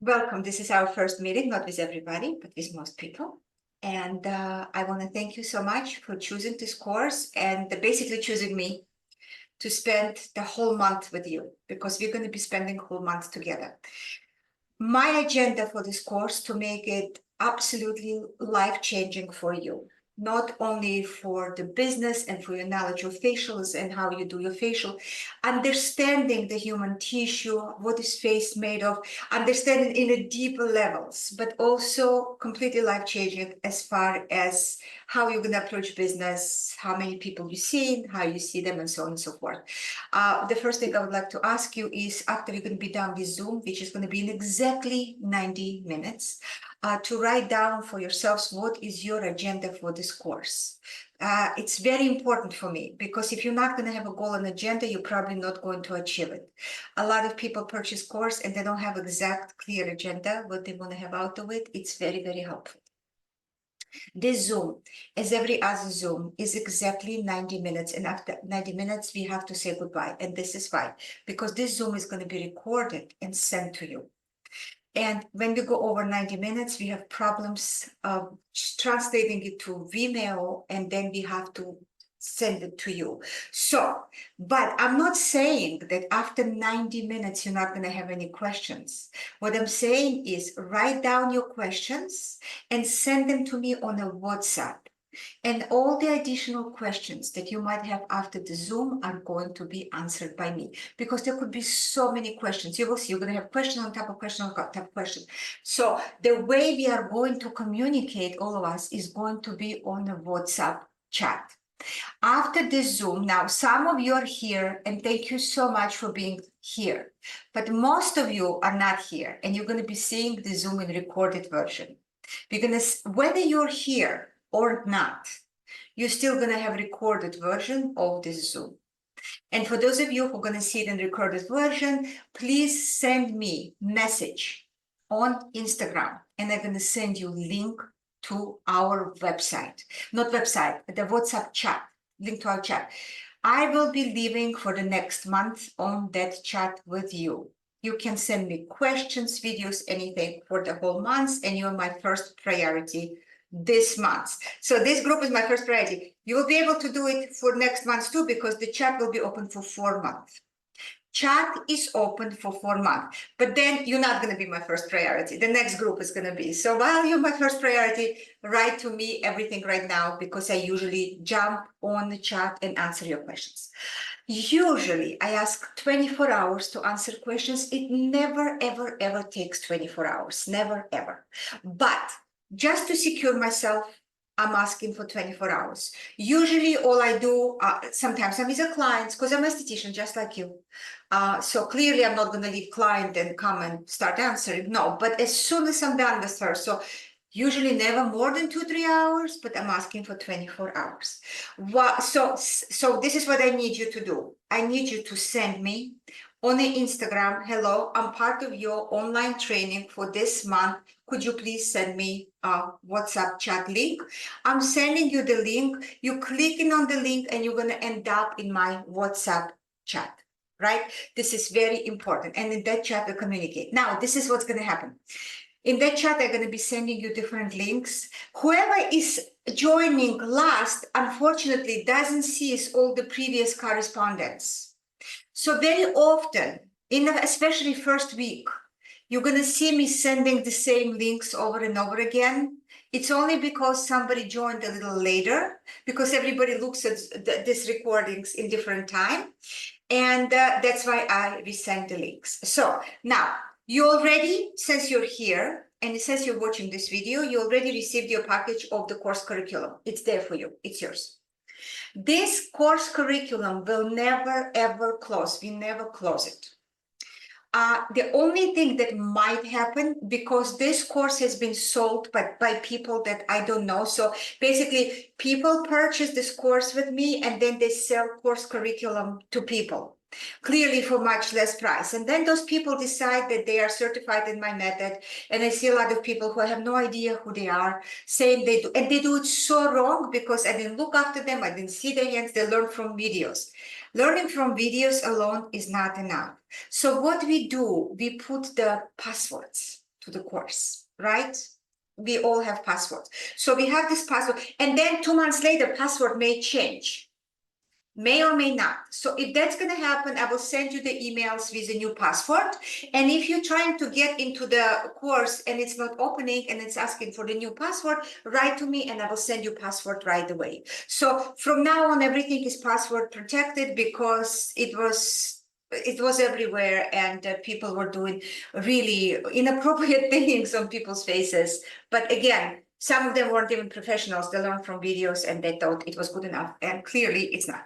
Welcome. This is our first meeting, not with everybody, but with most people. And I want to thank you so much for choosing this course and basically choosing me to spend the whole month with you, because we're going to be spending whole month together. My agenda for this course to make it absolutely life-changing for you, not only for the business and for your knowledge of facials and how you do your facial, understanding the human tissue, what is face made of, understanding in a deeper levels, but also completely life-changing as far as how you're going to approach business, how many people you see, how you see them, and so on and so forth. The first thing I would like to ask you is, after you're going to be done with Zoom, which is going to be in exactly 90 minutes, to write down for yourselves what is your agenda for this course. It's very important for me, because if you're not going to have a goal and agenda, you're probably not going to achieve it. A lot of people purchase course and they don't have exact clear agenda, what they want to have out of it. It's very, very helpful. This Zoom, as every other Zoom, is exactly 90 minutes. And after 90 minutes, we have to say goodbye. And this is why, because this Zoom is going to be recorded and sent to you. And when we go over 90 minutes, we have problems translating it to Vimeo, and then we have to send it to you. So, but I'm not saying that after 90 minutes, you're not going to have any questions. What I'm saying is write down your questions and send them to me on a WhatsApp. And all the additional questions that you might have after the Zoom are going to be answered by me, because there could be so many questions. You will see, you're going to have question on top of question on top of question. So the way we are going to communicate, all of us, is going to be on a WhatsApp chat. After this Zoom, now some of you are here, and thank you so much for being here. But most of you are not here, and you're going to be seeing the Zoom in recorded version. We're going to, whether you're here or not, you're still going to have a recorded version of this Zoom. And for those of you who are going to see it in recorded version, please send me message on Instagram, and I'm going to send you link to our website, not website, but the WhatsApp chat, link to our chat. I will be leaving for the next month on that chat with you. You can send me questions, videos, anything for the whole month, and you're my first priority this month. So this group is my first priority. You will be able to do it for next month too, because the chat will be open for 4 months. Chat is open for 4 months, but then you're not going to be my first priority. The next group is going to be. So while you're my first priority, write to me everything right now, because I usually jump on the chat and answer your questions. Usually I ask 24 hours to answer questions. It never, ever, ever takes 24 hours. Never, ever. But just to secure myself, I'm asking for 24 hours. Usually all I do, sometimes I'm with a client, because I'm an esthetician just like you. So clearly I'm not going to leave client and come and start answering. No, but as soon as I'm done with her, so usually never more than 2-3 hours, but I'm asking for 24 hours. So this is what I need you to do. I need you to send me on the Instagram, hello, I'm part of your online training for this month. Could you please send me a WhatsApp chat link? I'm sending you the link. You're clicking on the link and you're going to end up in my WhatsApp chat, right? This is very important. And in that chat, we communicate. Now, this is what's going to happen. In that chat, I'm going to be sending you different links. Whoever is joining last, unfortunately, doesn't see all the previous correspondence. So very often, especially first week, you're going to see me sending the same links over and over again. It's only because somebody joined a little later, because everybody looks at these recordings in different time. And that's why I resend the links. So now, you already, since you're here, and it says you're watching this video, you already received your package of the course curriculum. It's there for you. It's yours. This course curriculum will never, ever close. We never close it. The only thing that might happen, because this course has been sold by people that I don't know. So basically, people purchase this course with me, and then they sell course curriculum to people, clearly for much less price. And then those people decide that they are certified in my method. And I see a lot of people who have no idea who they are, saying they do, and they do it so wrong, because I didn't look after them, I didn't see their hands, they learn from videos. Learning from videos alone is not enough. So what we do, we put the passwords. to the course, right? We all have passwords. So we have this password, and then 2 months later, password may change, may or may not. So if that's going to happen, I will send you the emails with a new password. And if you're trying to get into the course and it's not opening and it's asking for the new password, write to me and I will send you password right away. So from now on, everything is password protected because it was everywhere, and people were doing really inappropriate things on people's faces. But again, some of them weren't even professionals. They learned from videos and they thought it was good enough, and clearly it's not.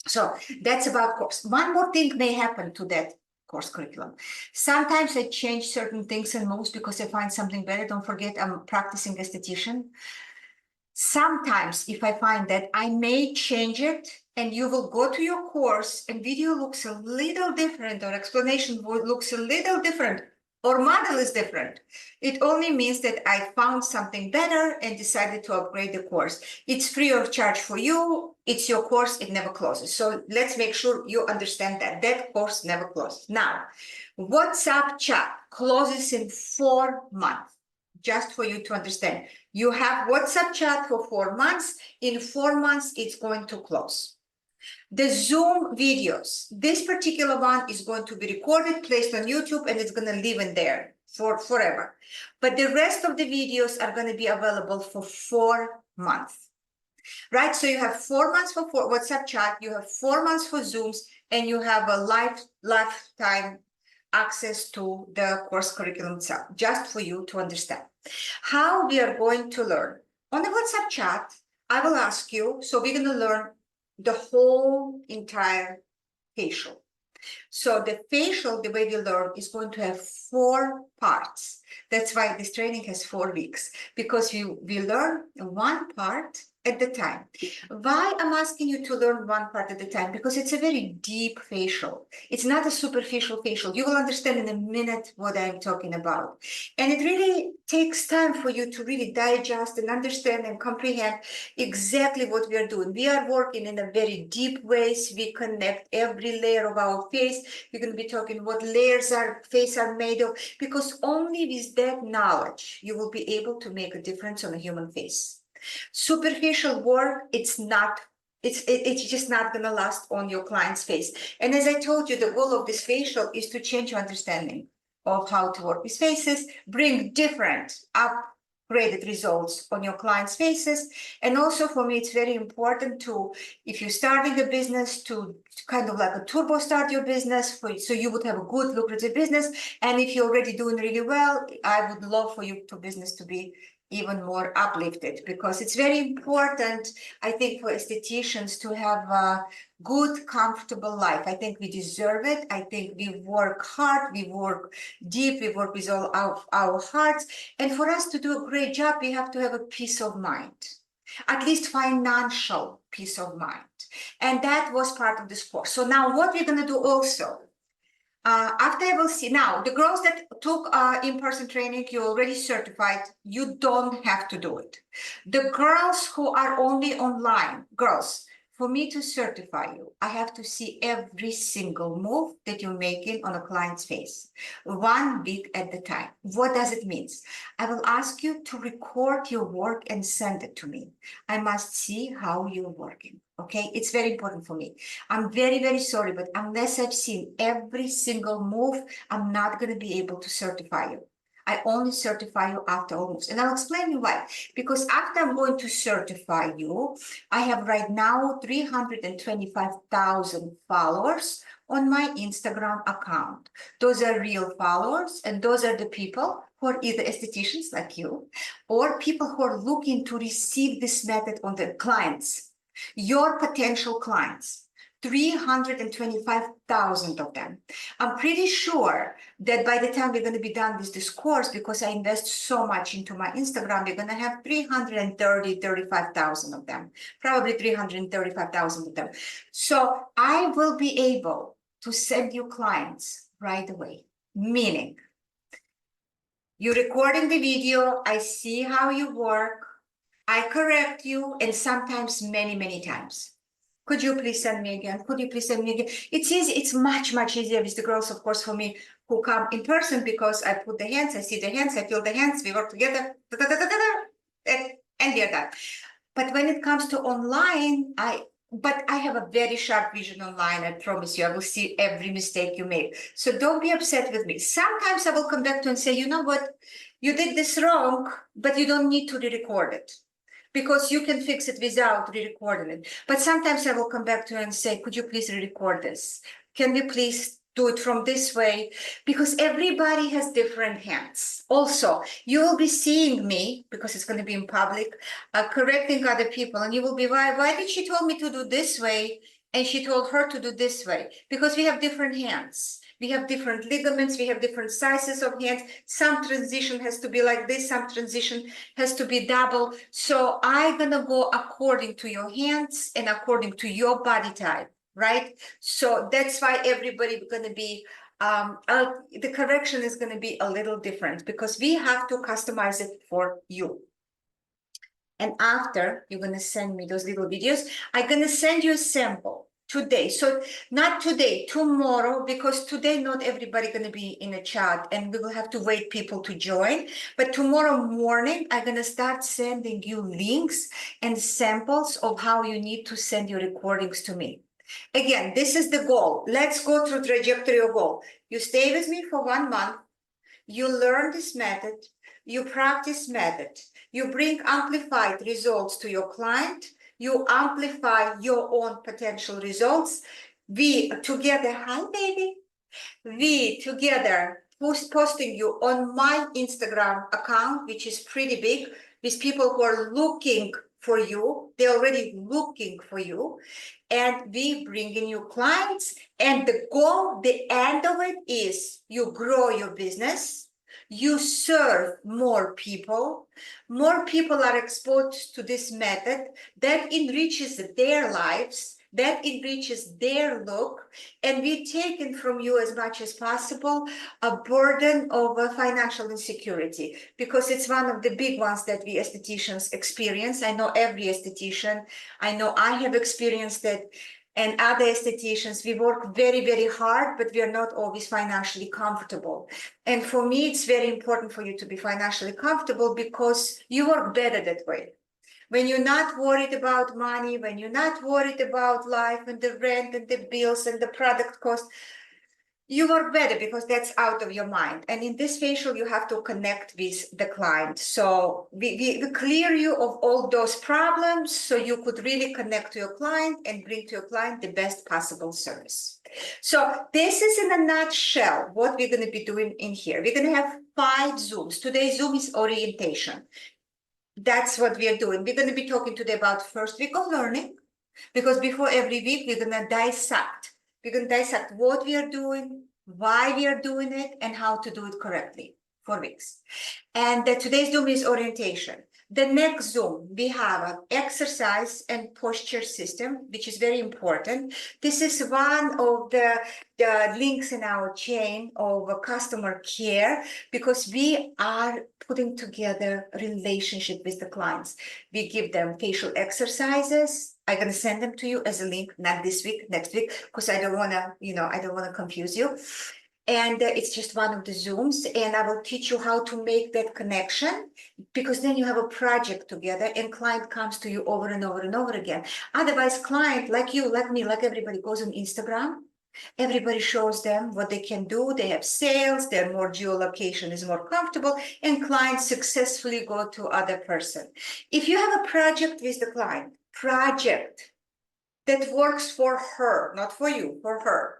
So that's about course. One more thing may happen to that course curriculum. Sometimes I change certain things and moves because I find something better. Don't forget, I'm practicing esthetician. Sometimes if I find that, I may change it, and you will go to your course and video looks a little different, or explanation looks a little different, or model is different. It only means that I found something better and decided to upgrade the course. It's free of charge for you. It's your course. It never closes. So let's make sure you understand that that course never closes. Now, WhatsApp chat closes in 4 months. Just for you to understand, you have WhatsApp chat for 4 months. In 4 months, it's going to close. The Zoom videos, this particular one is going to be recorded, placed on YouTube, and it's going to live in there for forever. But the rest of the videos are going to be available for 4 months, right? So you have 4 months for WhatsApp chat, you have 4 months for Zooms, and you have a lifetime access to the course curriculum itself, just for you to understand. How we are going to learn. On the WhatsApp chat, I will ask you, so we're going to learn the whole entire facial. So the facial, the way we learn, is going to have 4 parts. That's why this training has 4 weeks, because we learn one part at the time. Why I'm asking you to learn one part at the time? Because it's a very deep facial. It's not a superficial facial. You will understand in a minute what I'm talking about. And it really takes time for you to really digest and understand and comprehend exactly what we are doing. We are working in a very deep ways. We connect every layer of our face. We're going to be talking what layers our face are made of, because only with that knowledge you will be able to make a difference on a human face. Superficial work, it's just not going to last on your client's face. And as I told you, the goal of this facial is to change your understanding of how to work with faces, bring different upgraded results on your clients' faces. And also for me, it's very important to, if you're starting a business, to kind of like a turbo start your business so you would have a good lucrative business. And if you're already doing really well, I would love for your business to be even more uplifted, because it's very important, I think, for estheticians to have a good, comfortable life. I think we deserve it. I think we work hard, we work deep, we work with all our hearts. And for us to do a great job, we have to have a peace of mind, at least financial peace of mind. And that was part of this course. So now what we're going to do also, after I will see, now the girls that took in-person training, you're already certified, you don't have to do it. The girls who are only online, girls, for me to certify you, I have to see every single move that you're making on a client's face, 1 week at the time. What does it mean? I will ask you to record your work and send it to me. I must see how you're working. Okay, it's very important for me. I'm very, very sorry, but unless I've seen every single move, I'm not going to be able to certify you. I only certify you after all moves. And I'll explain you why. Because after I'm going to certify you, I have right now 325,000 followers on my Instagram account. Those are real followers, and those are the people who are either estheticians like you, or people who are looking to receive this method on their clients. Your potential clients, 325,000 of them. I'm pretty sure that by the time we're going to be done with this course, because I invest so much into my Instagram, we're going to have 35,000 of them, probably 335,000 of them. So I will be able to send you clients right away, meaning you're recording the video, I see how you work, I correct you, and sometimes many, many times. Could you please send me again? Could you please send me again? It's easy. It's much, much easier with the girls, of course, for me, who come in person because I put the hands, I see the hands, I feel the hands, we work together, and we are done. But when it comes to online, but I have a very sharp vision online. I promise you, I will see every mistake you make. So don't be upset with me. Sometimes I will come back to and say, you know what, you did this wrong, but you don't need to re-record it because you can fix it without re-recording it. But sometimes I will come back to you and say, could you please re-record this? Can we please do it from this way? Because everybody has different hands. Also, you will be seeing me, because it's going to be in public, correcting other people, and you will be, why did she told me to do this way and she told her to do this way? Because we have different hands. We have different ligaments, we have different sizes of hands. Some transition has to be like this, some transition has to be double. So I'm gonna go according to your hands and according to your body type, right? So that's why everybody gonna be, the correction is gonna be a little different because we have to customize it for you. And after you're gonna send me those little videos, I'm gonna send you a sample today. So not today, tomorrow, because today not everybody gonna be in a chat and we will have to wait people to join. But tomorrow morning, I'm gonna start sending you links and samples of how you need to send your recordings to me. Again, this is the goal. Let's go through trajectory of goal. You stay with me for 1 month, you learn this method, you practice method, you bring amplified results to your client, you amplify your own potential results. We together, hi baby, we together posting you on my Instagram account, which is pretty big, with people who are looking for you. They're already looking for you. And we bring in new clients. And the goal, the end of it is you grow your business. You serve more people are exposed to this method that enriches their lives, that enriches their look, and we taken from you as much as possible a burden of financial insecurity, because it's one of the big ones that we estheticians experience. I know every esthetician, I know I have experienced it, and other estheticians, we work very, very hard, but we are not always financially comfortable. And for me, it's very important for you to be financially comfortable because you work better that way. When you're not worried about money, when you're not worried about life and the rent and the bills and the product cost, you work better because that's out of your mind. And in this facial, you have to connect with the client. So we clear you of all those problems so you could really connect to your client and bring to your client the best possible service. So this is in a nutshell what we're going to be doing in here. We're going to have 5 Zooms. Today's Zoom is orientation. That's what we are doing. We're going to be talking today about first week of learning, because before every week, we're going to dissect. We're going to dissect what we are doing, why we are doing it, and how to do it correctly for weeks. And today's Zoom is orientation. The next Zoom, we have an exercise and posture system, which is very important. This is one of the links in our chain of customer care, because we are putting together a relationship with the clients. We give them facial exercises. I'm going to send them to you as a link, not this week, next week, because I don't want to, I don't want to confuse you. And it's just one of the Zooms, and I will teach you how to make that connection, because then you have a project together and client comes to you over and over and over again. Otherwise, client like you, like me, like everybody goes on Instagram. Everybody shows them what they can do. They have sales, their more geolocation is more comfortable, and clients successfully go to other person. If you have a project with the client, project that works for her, not for you, for her,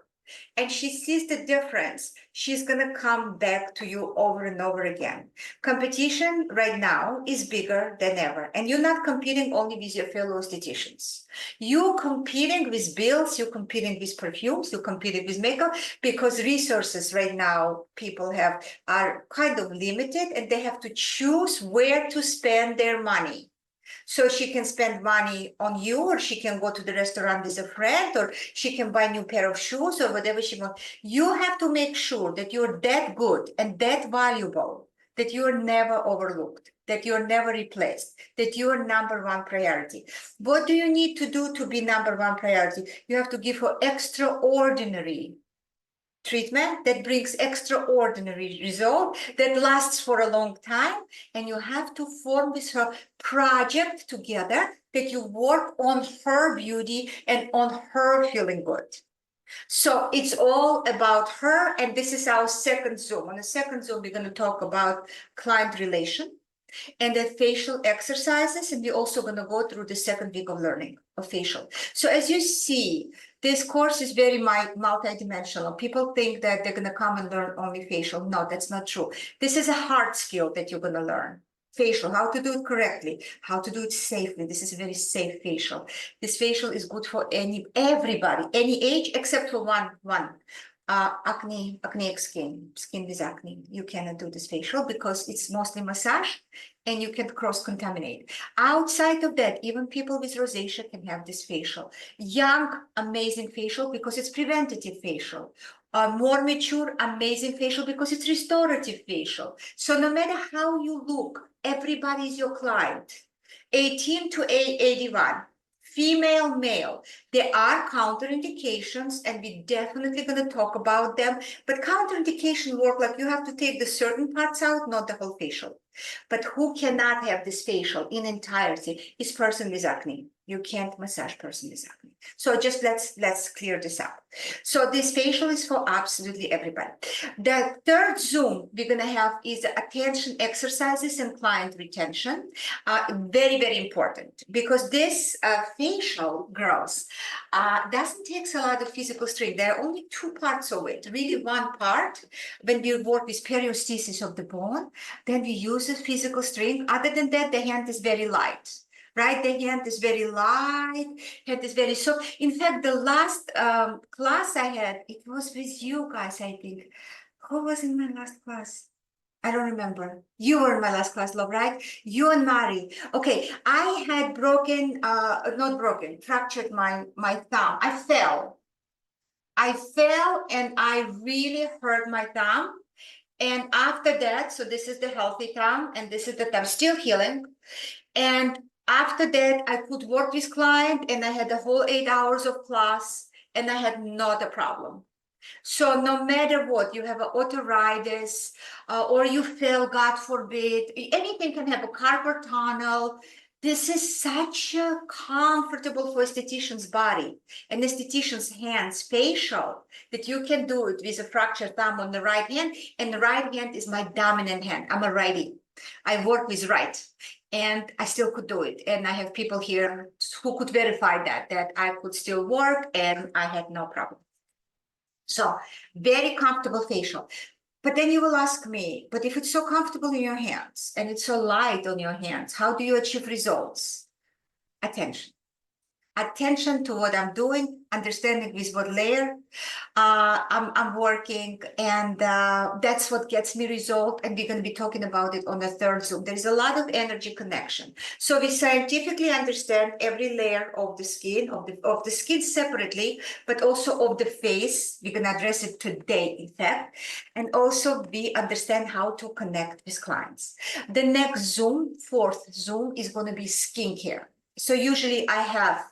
and she sees the difference, she's going to come back to you over and over again. Competition right now is bigger than ever. And you're not competing only with your fellow estheticians. You're competing with bills, you're competing with perfumes, you're competing with makeup, because resources right now people have are kind of limited, and they have to choose where to spend their money. So she can spend money on you, or she can go to the restaurant with a friend, or she can buy a new pair of shoes, or whatever she wants. You have to make sure that you're that good and that valuable, that you're never overlooked, that you're never replaced, that you're #1 priority. What do you need to do to be #1 priority? You have to give her extraordinary treatment that brings extraordinary result that lasts for a long time, and you have to form with her project together that you work on her beauty and on her feeling good. So it's all about her, and this is our second Zoom. On the second Zoom, we're going to talk about client relation and the facial exercises, and we're also going to go through the second week of learning of facial. So as you see, this course is very multidimensional. People think that they're going to come and learn only facial. No, that's not true. This is a hard skill that you're going to learn. Facial, how to do it correctly, how to do it safely. This is a very safe facial. This facial is good for everybody, any age, except for one. Acneic skin with acne. You cannot do this facial because it's mostly massage and you can cross-contaminate. Outside of that, even people with rosacea can have this facial. Young, amazing facial because it's preventative facial. More mature, amazing facial because it's restorative facial. So no matter how you look, everybody is your client. 18 to 81. Female, male, there are counterindications, and we're definitely going to talk about them. But counterindication work like you have to take the certain parts out, not the whole facial. But who cannot have this facial in entirety is person with acne. You can't massage person with acne. So just let's clear this up. So this facial is for absolutely everybody. The third Zoom we're going to have is attention exercises and client retention. Very, very important because this facial, girls, doesn't take a lot of physical strength. There are only two parts of it. Really one part, when we work with periostesis of the bone, then we use the physical strength. Other than that, the hand is very light. Right, the hand is very light, hand is very soft. In fact, the last class I had, it was with you guys, I think. Who was in my last class? I don't remember. You were in my last class, love, right? You and Mari. Okay, I had fractured my thumb. I fell and I really hurt my thumb. And after that, so this is the healthy thumb and this is the thumb still healing. And after that, I could work with client and I had the whole 8 hours of class and I had not a problem. So no matter what, you have an otoritis or you fail, God forbid, anything can have a carpal tunnel. This is such a comfortable for esthetician's body and esthetician's hands, facial, that you can do it with a fractured thumb on the right hand. And the right hand is my dominant hand. I'm a righty. I work with right. And I still could do it. And I have people here who could verify that I could still work and I had no problem. So very comfortable facial. But then you will ask me, but if it's so comfortable in your hands and it's so light on your hands, how do you achieve results? Attention. Attention to what I'm doing, understanding with what layer I'm working, and that's what gets me result. And we're going to be talking about it on the third Zoom. There's a lot of energy connection. So we scientifically understand every layer of the skin, of the skin separately, but also of the face. We're going to address it today, in fact. And also we understand how to connect with clients. The next Zoom, fourth Zoom, is going to be skincare. So usually I have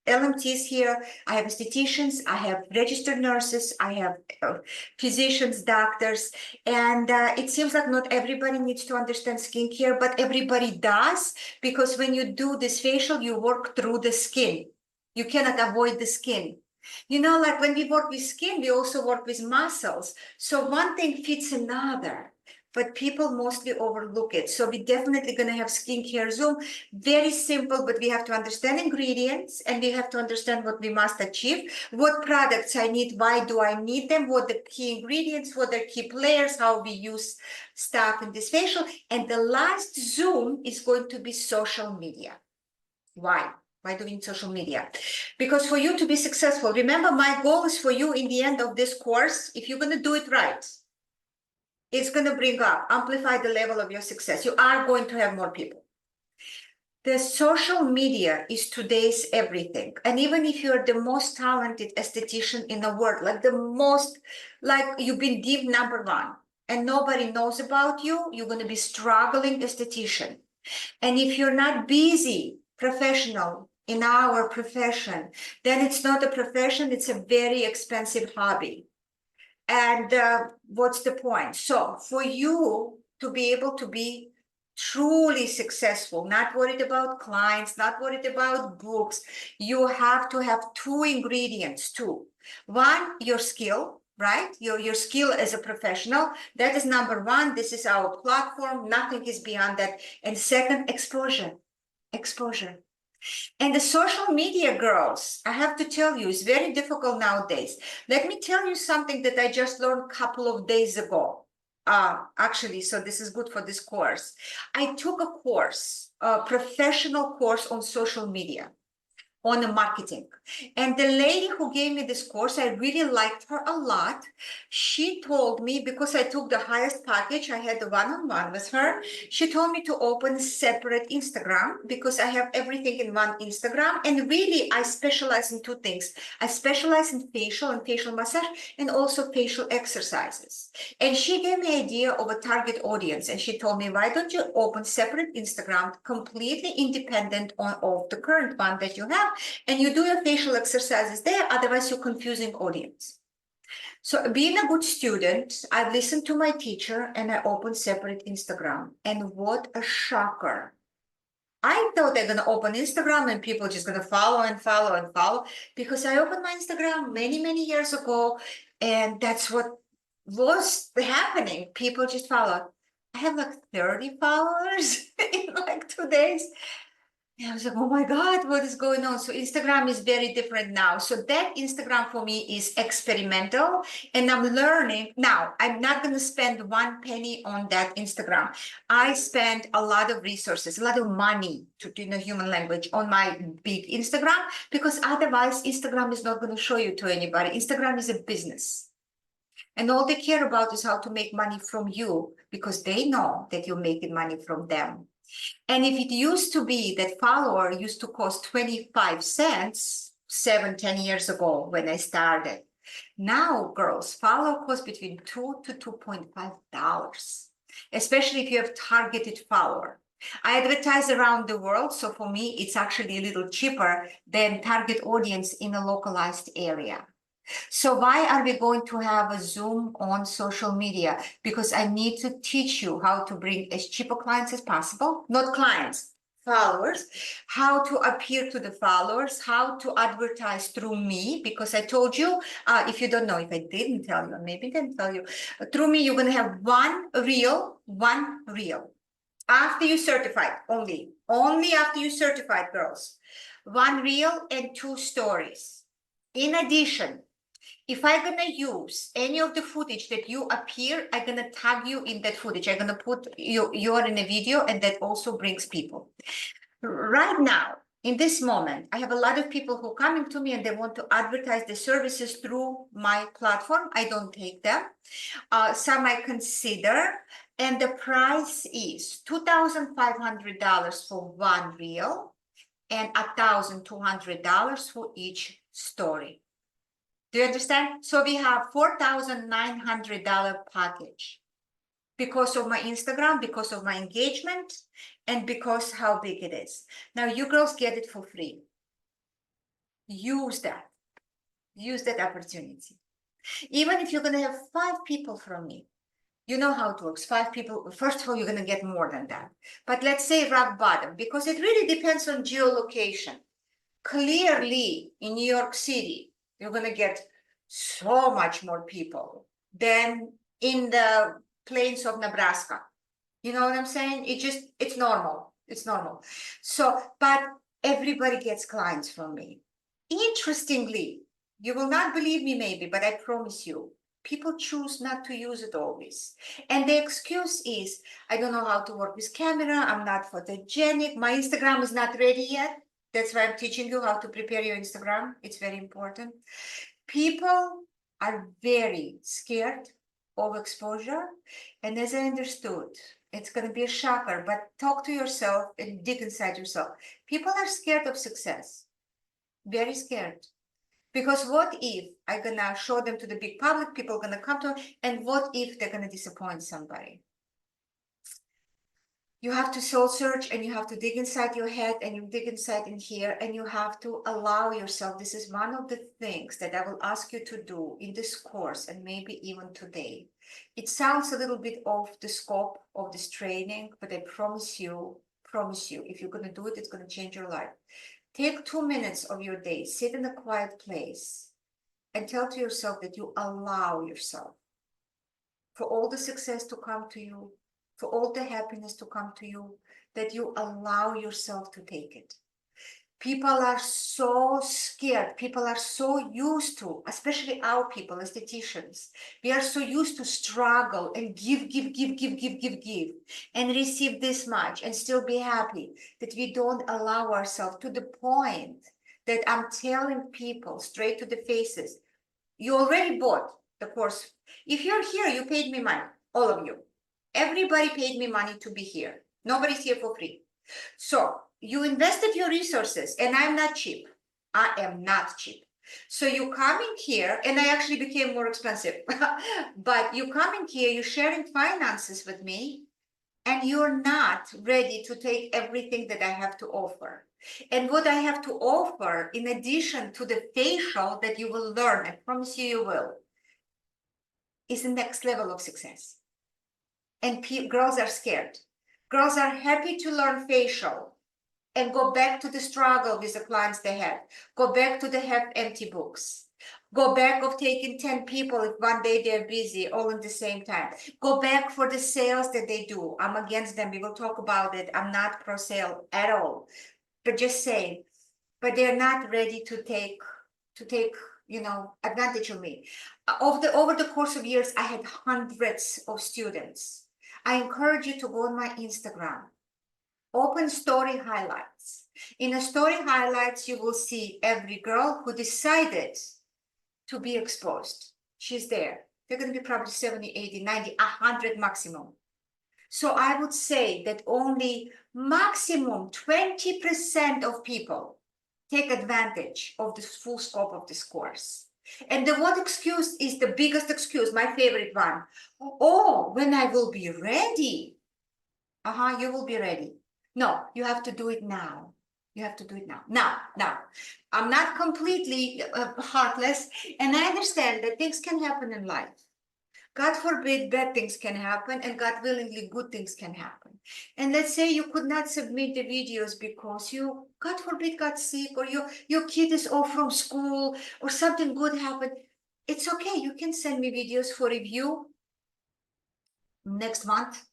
LMTs here, I have estheticians, I have registered nurses, I have physicians, doctors, and it seems like not everybody needs to understand skincare, but everybody does, because when you do this facial, you work through the skin. You cannot avoid the skin. You know, like when we work with skin, we also work with muscles. So one thing fits another. But people mostly overlook it. So we're definitely going to have skincare Zoom. Very simple, but we have to understand ingredients and we have to understand what we must achieve, what products I need, why do I need them, what the key ingredients, what the key players, how we use stuff in this facial. And the last Zoom is going to be social media. Why? Why do we need social media? Because for you to be successful, remember my goal is for you in the end of this course, if you're going to do it right, it's going to bring up, amplify the level of your success. You are going to have more people. The social media is today's everything. And even if you're the most talented esthetician in the world, like you've been deemed #1 and nobody knows about you, you're going to be struggling esthetician. And if you're not busy professional in our profession, then it's not a profession, it's a very expensive hobby. And what's the point? So for you to be able to be truly successful, not worried about clients, not worried about books, you have to have two ingredients too. One, your skill, right? Your skill as a professional. That is number one. This is our platform. Nothing is beyond that. And second, exposure. Exposure. And the social media, girls, I have to tell you, is very difficult nowadays. Let me tell you something that I just learned a couple of days ago. Actually, so this is good for this course. I took a course, a professional course on social media, on the marketing. And the lady who gave me this course, I really liked her a lot. She told me, because I took the highest package, I had the one-on-one with her. She told me to open separate Instagram because I have everything in one Instagram. And really, I specialize in two things. I specialize in facial and facial massage and also facial exercises. And she gave me an idea of a target audience. And she told me, why don't you open separate Instagram, completely independent of the current one that you have, and you do your facial exercises there, otherwise you're confusing audience. So being a good student, I've listened to my teacher and I opened separate Instagram. And what a shocker. I thought they're going to open Instagram and people are just going to follow and follow and follow, because I opened my Instagram many, many years ago. And that's what was happening. People just follow. I have like 30 followers in like 2 days. And I was like, oh my God, what is going on? So Instagram is very different now. So that Instagram for me is experimental, and I'm learning. Now, I'm not going to spend 1 penny on that Instagram. I spend a lot of resources, a lot of money, to in the human language, on my big Instagram, because otherwise Instagram is not going to show you to anybody. Instagram is a business. And all they care about is how to make money from you, because they know that you're making money from them. And if it used to be that follower used to cost 25 cents 7-10 years ago when I started, now, girls, follower costs between $2 to $2.5, especially if you have targeted follower. I advertise around the world, so for me, it's actually a little cheaper than target audience in a localized area. So why are we going to have a Zoom on social media? Because I need to teach you how to bring as cheaper clients as possible, not clients, followers, how to appear to the followers, how to advertise through me, because I told you, if you don't know, if I didn't tell you, maybe I didn't tell you, through me, you're going to have one reel. After you certified, only after you certified, girls, 1 reel and 2 stories. In addition, if I'm going to use any of the footage that you appear, I'm going to tag you in that footage. I'm going to put you're in a video, and that also brings people. Right now, in this moment, I have a lot of people who are coming to me and they want to advertise the services through my platform. I don't take them. Some I consider, and the price is $2,500 for 1 reel and $1,200 for each story. Do you understand? So we have $4,900 package because of my Instagram, because of my engagement, and because how big it is. Now you girls get it for free. Use that. Use that opportunity. Even if you're going to have 5 people from me, you know how it works. 5 people, first of all, you're going to get more than that. But let's say rock bottom, because it really depends on geolocation. Clearly, in New York City, you're going to get so much more people than in the plains of Nebraska. You know what I'm saying? It's normal. It's normal. So, but everybody gets clients from me. Interestingly, you will not believe me maybe, but I promise you, people choose not to use it always. And the excuse is, I don't know how to work with camera. I'm not photogenic. My Instagram is not ready yet. That's why I'm teaching you how to prepare your Instagram. It's very important. People are very scared of exposure. And as I understood, it's going to be a shocker, but talk to yourself and dig inside yourself. People are scared of success. Very scared. Because what if I'm going to show them to the big public, people are going to come to them, and what if they're going to disappoint somebody? You have to soul search, and you have to dig inside your head, and you dig inside in here, and you have to allow yourself. This is one of the things that I will ask you to do in this course, and maybe even today. It sounds a little bit off the scope of this training, but I promise you, if you're going to do it, it's going to change your life. Take 2 minutes of your day, sit in a quiet place, and tell to yourself that you allow yourself for all the success to come to you, for all the happiness to come to you, that you allow yourself to take it. People are so scared. People are so used to, especially our people, estheticians, we are so used to struggle and give, and receive this much and still be happy, that we don't allow ourselves to the point that I'm telling people straight to the faces, you already bought the course. If you're here, you paid me money, all of you. Everybody paid me money to be here. Nobody's here for free. So you invested your resources, and I'm not cheap. I am not cheap. So you come in here, and I actually became more expensive. But you come in here, you're sharing finances with me, and you're not ready to take everything that I have to offer. And what I have to offer, in addition to the facial that you will learn, I promise you will, is the next level of success. And girls are scared. Girls are happy to learn facial and go back to the struggle with the clients they had. Go back to the have empty books. Go back of taking 10 people if one day they're busy, all at the same time. Go back for the sales that they do. I'm against them. We will talk about it. I'm not pro sale at all. But just saying, but they're not ready to take advantage of me. Over the course of years, I had hundreds of students. I encourage you to go on my Instagram, open story highlights. In a story highlights, you will see every girl who decided to be exposed. She's there. They're going to be probably 70, 80, 90, 100 maximum. So I would say that only maximum 20% of people take advantage of the full scope of this course. And the what excuse is the biggest excuse, my favorite one. Oh, when I will be ready. You will be ready. No, you have to do it now. You have to do it now. Now. I'm not completely heartless, and I understand that things can happen in life. God forbid bad things can happen, and God willingly good things can happen. And let's say you could not submit the videos because you, God forbid, got sick, or your kid is off from school, or something good happened. It's okay. You can send me videos for review next month,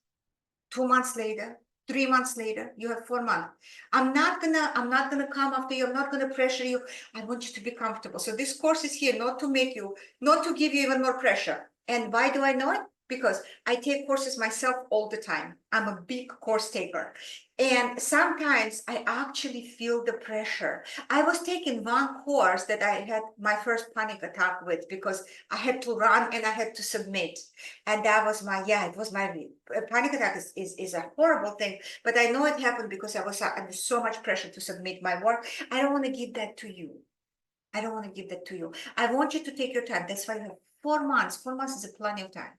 2 months later, 3 months later. You have 4 months. I'm not gonna come after you. I'm not gonna pressure you. I want you to be comfortable. So this course is here not to give you even more pressure. And why do I know it? Because I take courses myself all the time. I'm a big course taker. And sometimes I actually feel the pressure. I was taking one course that I had my first panic attack with, because I had to run and I had to submit. And that was my panic attack is a horrible thing. But I know it happened because I was under so much pressure to submit my work. I don't want to give that to you. I don't want to give that to you. I want you to take your time. That's why you have 4 months. 4 months is a plenty of time.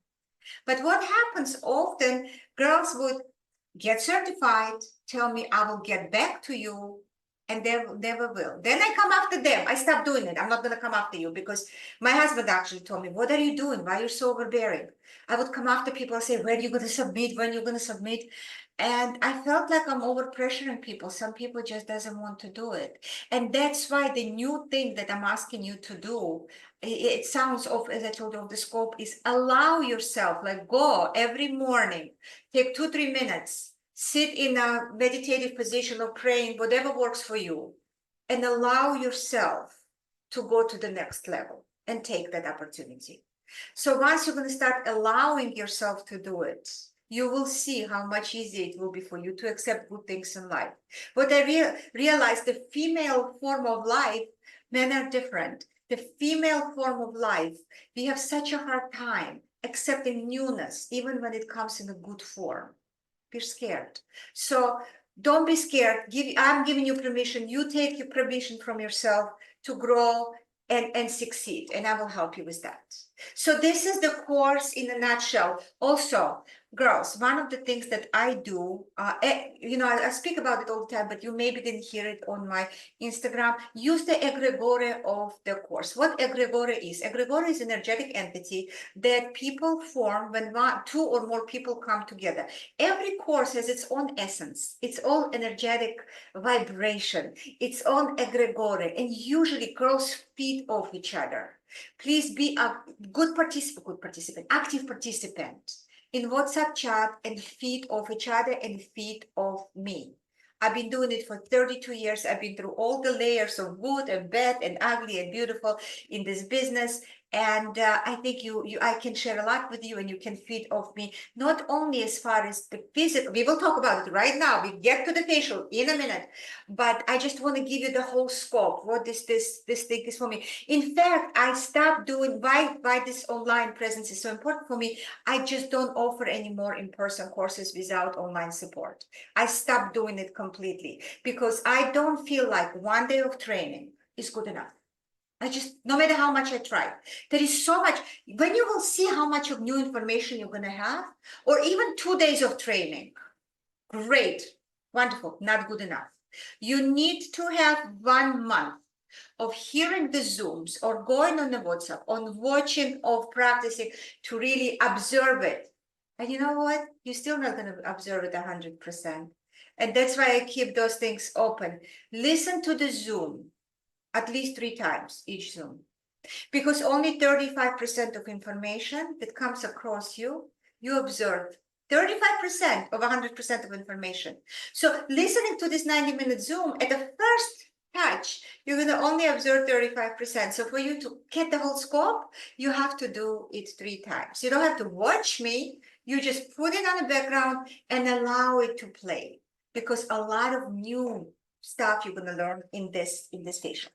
But what happens often, girls would get certified, tell me I will get back to you, and they never will. Then I come after them. I stop doing it. I'm not going to come after you, because my husband actually told me, what are you doing? Why are you so overbearing? I would come after people and say, when are you going to submit? When are you going to submit? And I felt like I'm over pressuring people. Some people just doesn't want to do it. And that's why the new thing that I'm asking you to do, it sounds off, as I told you, of the scope, is allow yourself, like go every morning, take 2-3 minutes, sit in a meditative position or praying, whatever works for you, and allow yourself to go to the next level and take that opportunity. So once you're going to start allowing yourself to do it, you will see how much easier it will be for you to accept good things in life. But I realized the female form of life, men are different. The female form of life, we have such a hard time accepting newness, even when it comes in a good form. We're scared. So don't be scared. I'm giving you permission. You take your permission from yourself to grow and succeed, and I will help you with that. So this is the course in a nutshell. Also, Girls, one of the things that I do, I speak about it all the time, but you maybe didn't hear it on my Instagram. Use the egregore of the course. What egregore is? Egregore is an energetic entity that people form when two or more people come together. Every course has its own essence, its own energetic vibration, its own egregore, and usually girls feed off each other. Please be a good participant, active participant in WhatsApp chat and feed off each other and feed off me. I've been doing it for 32 years. I've been through all the layers of good and bad and ugly and beautiful in this business. And I think I can share a lot with you, and you can feed off me, not only as far as the physical, we will talk about it right now. We get to the facial in a minute, but I just want to give you the whole scope. What this thing is for me. In fact, I stopped doing why this online presence is so important for me. I just don't offer any more in-person courses without online support. I stopped doing it completely because I don't feel like one day of training is good enough. No matter how much I try, there is so much. When you will see how much of new information you're going to have, or even 2 days of training, great, wonderful, not good enough. You need to have 1 month of hearing the Zooms or going on the WhatsApp, on watching or practicing to really observe it. And you know what? You're still not going to observe it 100%. And that's why I keep those things open. Listen to the Zoom at least 3 times each Zoom, because only 35% of information that comes across you observe. 35% of 100% of information. So listening to this 90-minute Zoom, at the first touch, you're going to only observe 35%. So for you to get the whole scope, you have to do it 3 times. You don't have to watch me. You just put it on the background and allow it to play, because a lot of new stuff you're going to learn in this facial.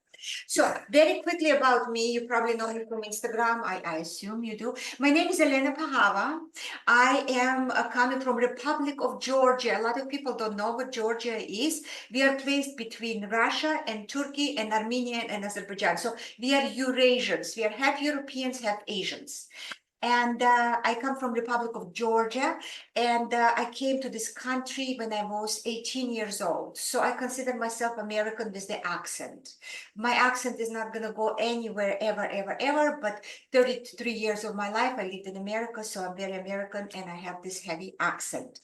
So very quickly about me, you probably know me from Instagram. I assume you do. My name is Elena Pahava. I am coming from Republic of Georgia. A lot of people don't know what Georgia is. We are placed between Russia and Turkey and Armenia and Azerbaijan. So we are Eurasians. We are half Europeans, half Asians. And I come from Republic of Georgia, and I came to this country when I was 18 years old. So I consider myself American with the accent. My accent is not going to go anywhere ever, but 33 years of my life I lived in America, so I'm very American and I have this heavy accent.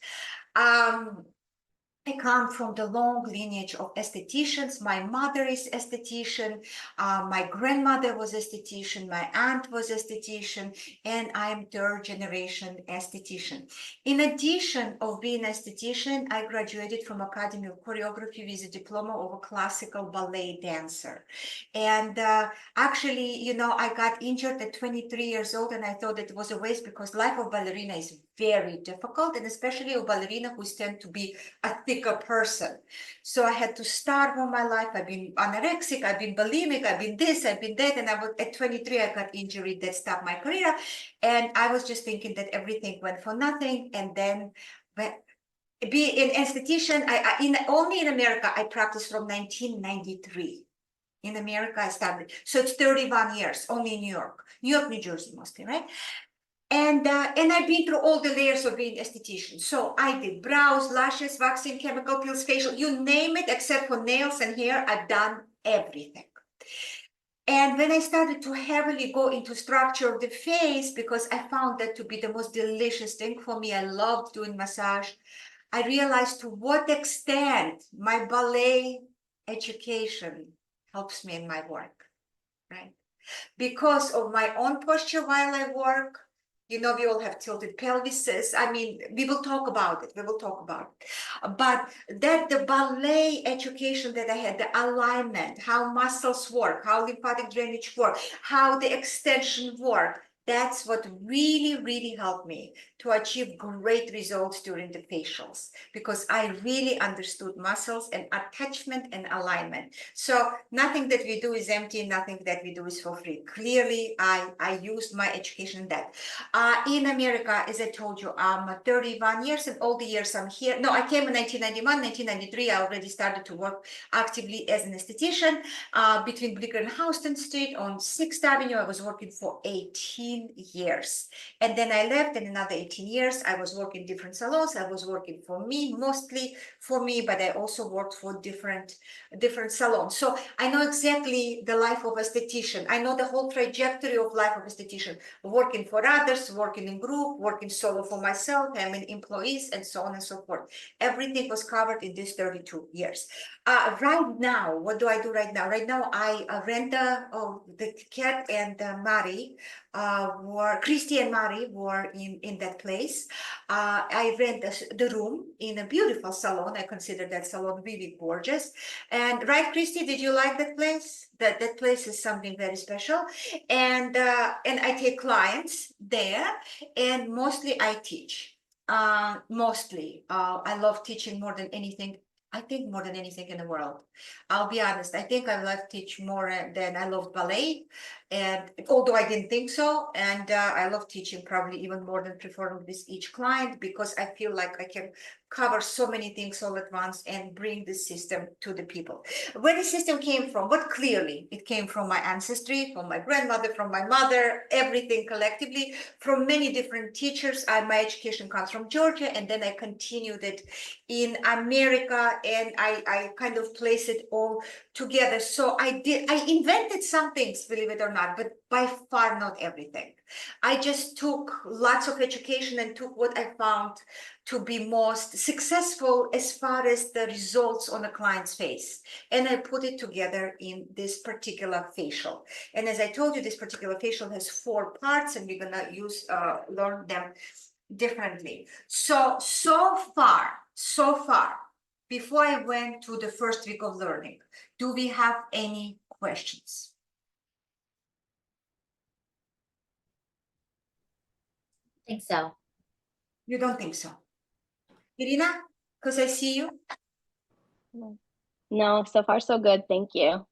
I come from the long lineage of estheticians. My mother is esthetician. My grandmother was esthetician. My aunt was esthetician, and I'm 3rd generation esthetician. In addition of being esthetician, I graduated from Academy of Choreography with a diploma of a classical ballet dancer. And actually, I got injured at 23 years old, and I thought that it was a waste, because life of ballerina is very difficult, and especially a ballerina who tend to be a thicker person. So I had to starve all my life. I've been anorexic, I've been bulimic, I've been this, I've been that, and at 23 I got injury that stopped my career, and I was just thinking that everything went for nothing. And then be an esthetician, only in America I practiced from 1993. In America I started, so it's 31 years only in New York, New Jersey mostly, right? And I've been through all the layers of being esthetician. So I did brows, lashes, waxing, chemical peels, facial, you name it, except for nails and hair, I've done everything. And when I started to heavily go into structure of the face, because I found that to be the most delicious thing for me, I loved doing massage, I realized to what extent my ballet education helps me in my work, right? Because of my own posture while I work, we all have tilted pelvises. I mean, we will talk about it. But that the ballet education that I had, the alignment, how muscles work, how lymphatic drainage work, how the extension work, that's what really, really helped me to achieve great results during the facials, because I really understood muscles and attachment and alignment. So nothing that we do is empty, nothing that we do is for free. Clearly, I used my education in that. In America, as I told you, I'm 31 years, and all the years I'm here. No, I came in 1991, 1993, I already started to work actively as an esthetician between Bleecker and Houston Street on 6th Avenue. I was working for 18 18 years. And then I left, and another 18 years, I was working different salons. I was working for me, mostly for me, but I also worked for different salons. So I know exactly the life of esthetician. I know the whole trajectory of life of esthetician, working for others, working in group, working solo for myself, having employees, and so on and so forth. Everything was covered in these 32 years. Right now, what do I do right now? Right now, I rent the Cat and Mari Christy and Mari were in that place. I rent the room in a beautiful salon. I consider that salon really gorgeous. And right, Christy, did you like that place? That place is something very special. And I take clients there, and mostly I teach. Mostly, I love teaching more than anything. I think more than anything in the world. I'll be honest. I think I love teach more than I love ballet. And although I didn't think so, and I love teaching probably even more than performing with each client, because I feel like I can cover so many things all at once and bring the system to the people. Where the system came from, but clearly it came from my ancestry, from my grandmother, from my mother, everything collectively, from many different teachers. My education comes from Georgia, and then I continued it in America, and I kind of placed it all together. So I invented some things, believe it or not, but by far not everything. I just took lots of education and took what I found to be most successful as far as the results on a client's face. And I put it together in this particular facial. And as I told you, this particular facial has 4 parts, and we're gonna learn them differently. So far, before I went to the first week of learning, do we have any questions? I think so. You don't think so? Irina, because I see you. No, so far so good. Thank you.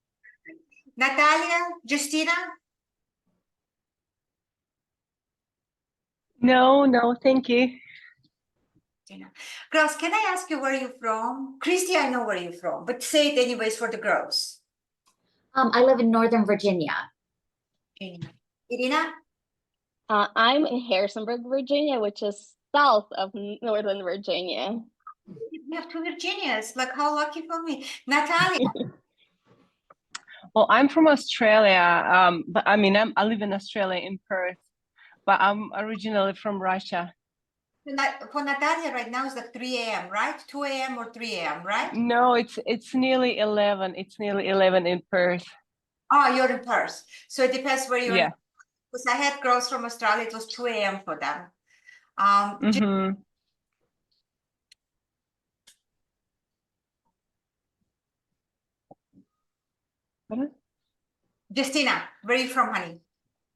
Natalia, Justina? No, thank you. Girls, can I ask you where you're from? Christy, I know where you're from, but say it anyways for the girls. I live in Northern Virginia. Irina? I'm in Harrisonburg, Virginia, which is south of Northern Virginia. You have 2 Virginias, like how lucky for me. Natalia? Well, I'm from Australia, but I mean, I live in Australia in Perth, but I'm originally from Russia. For Natalia right now, it's like 3 a.m., right? 2 a.m. or 3 a.m., right? No, it's nearly 11. It's nearly 11 in Perth. Oh, you're in Perth. So it depends where you're. Yeah. Because I had girls from Australia, it was 2 a.m. for them. Justina, where are you from, honey?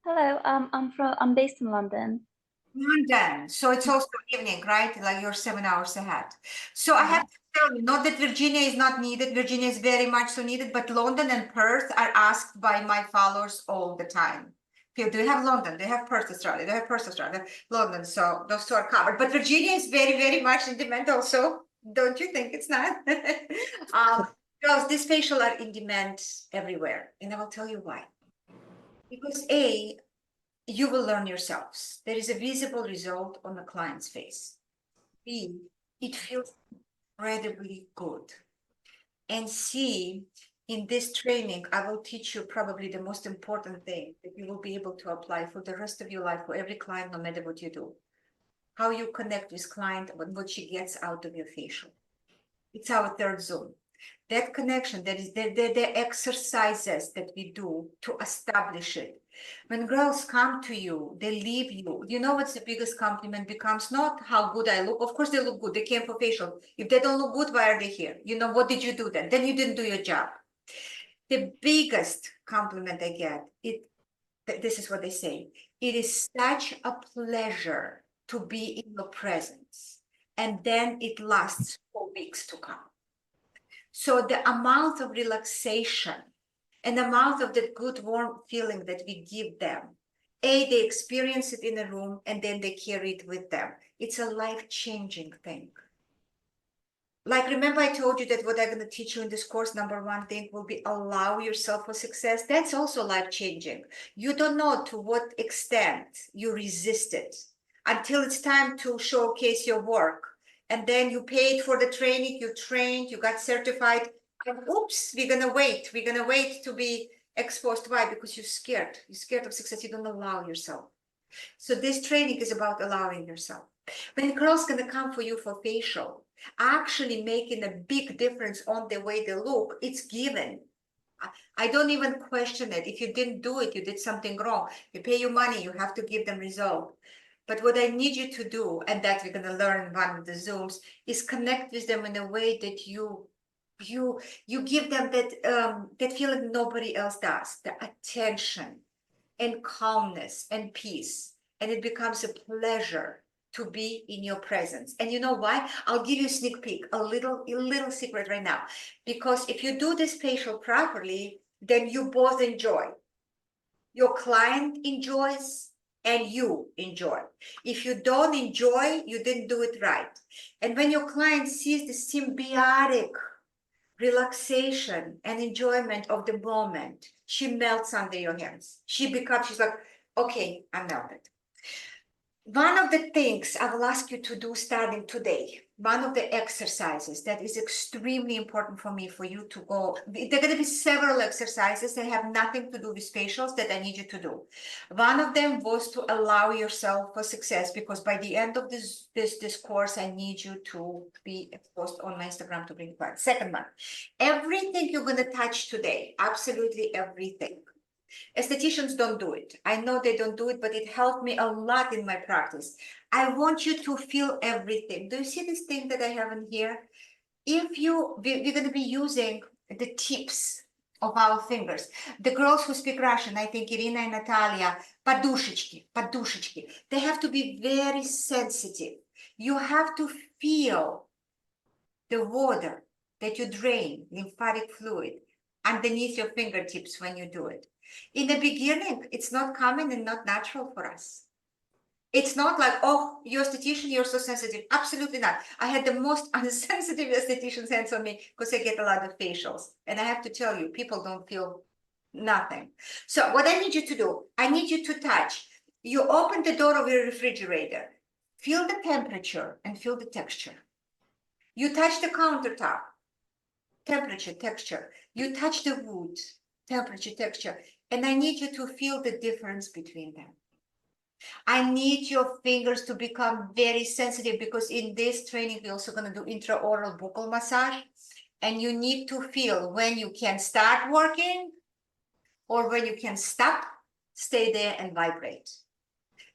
Hello, I'm based in London. London. So it's also evening, right? Like you're 7 hours ahead. So I have to tell you, not that Virginia is not needed. Virginia is very much so needed, but London and Perth are asked by my followers all the time. Okay, do you have London? They have Perth, Australia. They have Perth, Australia, London. So those 2 are covered. But Virginia is very, very much in demand also. Don't you think it's not? Girls, these facial are in demand everywhere. And I will tell you why. Because A, you will learn yourselves. There is a visible result on the client's face. B, it feels incredibly good. And C, in this training, I will teach you probably the most important thing that you will be able to apply for the rest of your life, for every client, no matter what you do. How you connect with client, what she gets out of your facial. It's our 3rd zone. That connection, that is the exercises that we do to establish it. When girls come to you, they leave you. You know what's the biggest compliment becomes? Not how good I look. Of course, they look good. They came for facial. If they don't look good, why are they here? You know, what did you do then? Then you didn't do your job. The biggest compliment I get, this is what they say. It is such a pleasure to be in your presence. And then it lasts for weeks to come. So the amount of relaxation and the amount of that good warm feeling that we give them, they experience it in a room and then they carry it with them. It's a life-changing thing. Like, remember I told you that what I'm going to teach you in this course, number one thing will be allow yourself for success. That's also life-changing. You don't know to what extent you resist it until it's time to showcase your work. And then you paid for the training, you trained, you got certified. And oops, we're going to wait. We're going to wait to be exposed. Why? Because you're scared. You're scared of success. You don't allow yourself. So this training is about allowing yourself. When a girl's going to come for you for facial, actually making a big difference on the way they look, it's given. I don't even question it. If you didn't do it, you did something wrong. You pay your money, you have to give them result. But what I need you to do, and that we're going to learn in one of the Zooms, is connect with them in a way that you give them that feeling nobody else does, the attention and calmness and peace. And it becomes a pleasure to be in your presence. And you know why? I'll give you a sneak peek, a little secret right now. Because if you do this facial properly, then you both enjoy. Your client enjoys and you enjoy. If you don't enjoy, you didn't do it right. And when your client sees the symbiotic relaxation and enjoyment of the moment, she melts under your hands. She's like, okay, I'm melted. One of the things I will ask you to do starting today, one of the exercises that is extremely important for me, for you to go, there are going to be several exercises that have nothing to do with facials that I need you to do. One of them was to allow yourself for success, because by the end of this course, I need you to be exposed on my Instagram to bring it back. Second one, everything you're going to touch today, absolutely everything. Estheticians don't do it. I know they don't do it, but it helped me a lot in my practice. I want you to feel everything. Do you see this thing that I have in here? We're going to be using the tips of our fingers. The girls who speak Russian, I think Irina and Natalia, подушечки, they have to be very sensitive. You have to feel the water that you drain, lymphatic fluid, underneath your fingertips when you do it. In the beginning, it's not common and not natural for us. It's not like, oh, you're a esthetician, you're so sensitive. Absolutely not. I had the most unsensitive esthetician's hands on me because I get a lot of facials. And I have to tell you, people don't feel nothing. So what I need you to do, I need you to touch. You open the door of your refrigerator, feel the temperature and feel the texture. You touch the countertop, temperature, texture. You touch the wood, temperature, texture. And I need you to feel the difference between them. I need your fingers to become very sensitive, because in this training, we're also going to do intraoral buccal massage. And you need to feel when you can start working or when you can stop, stay there and vibrate.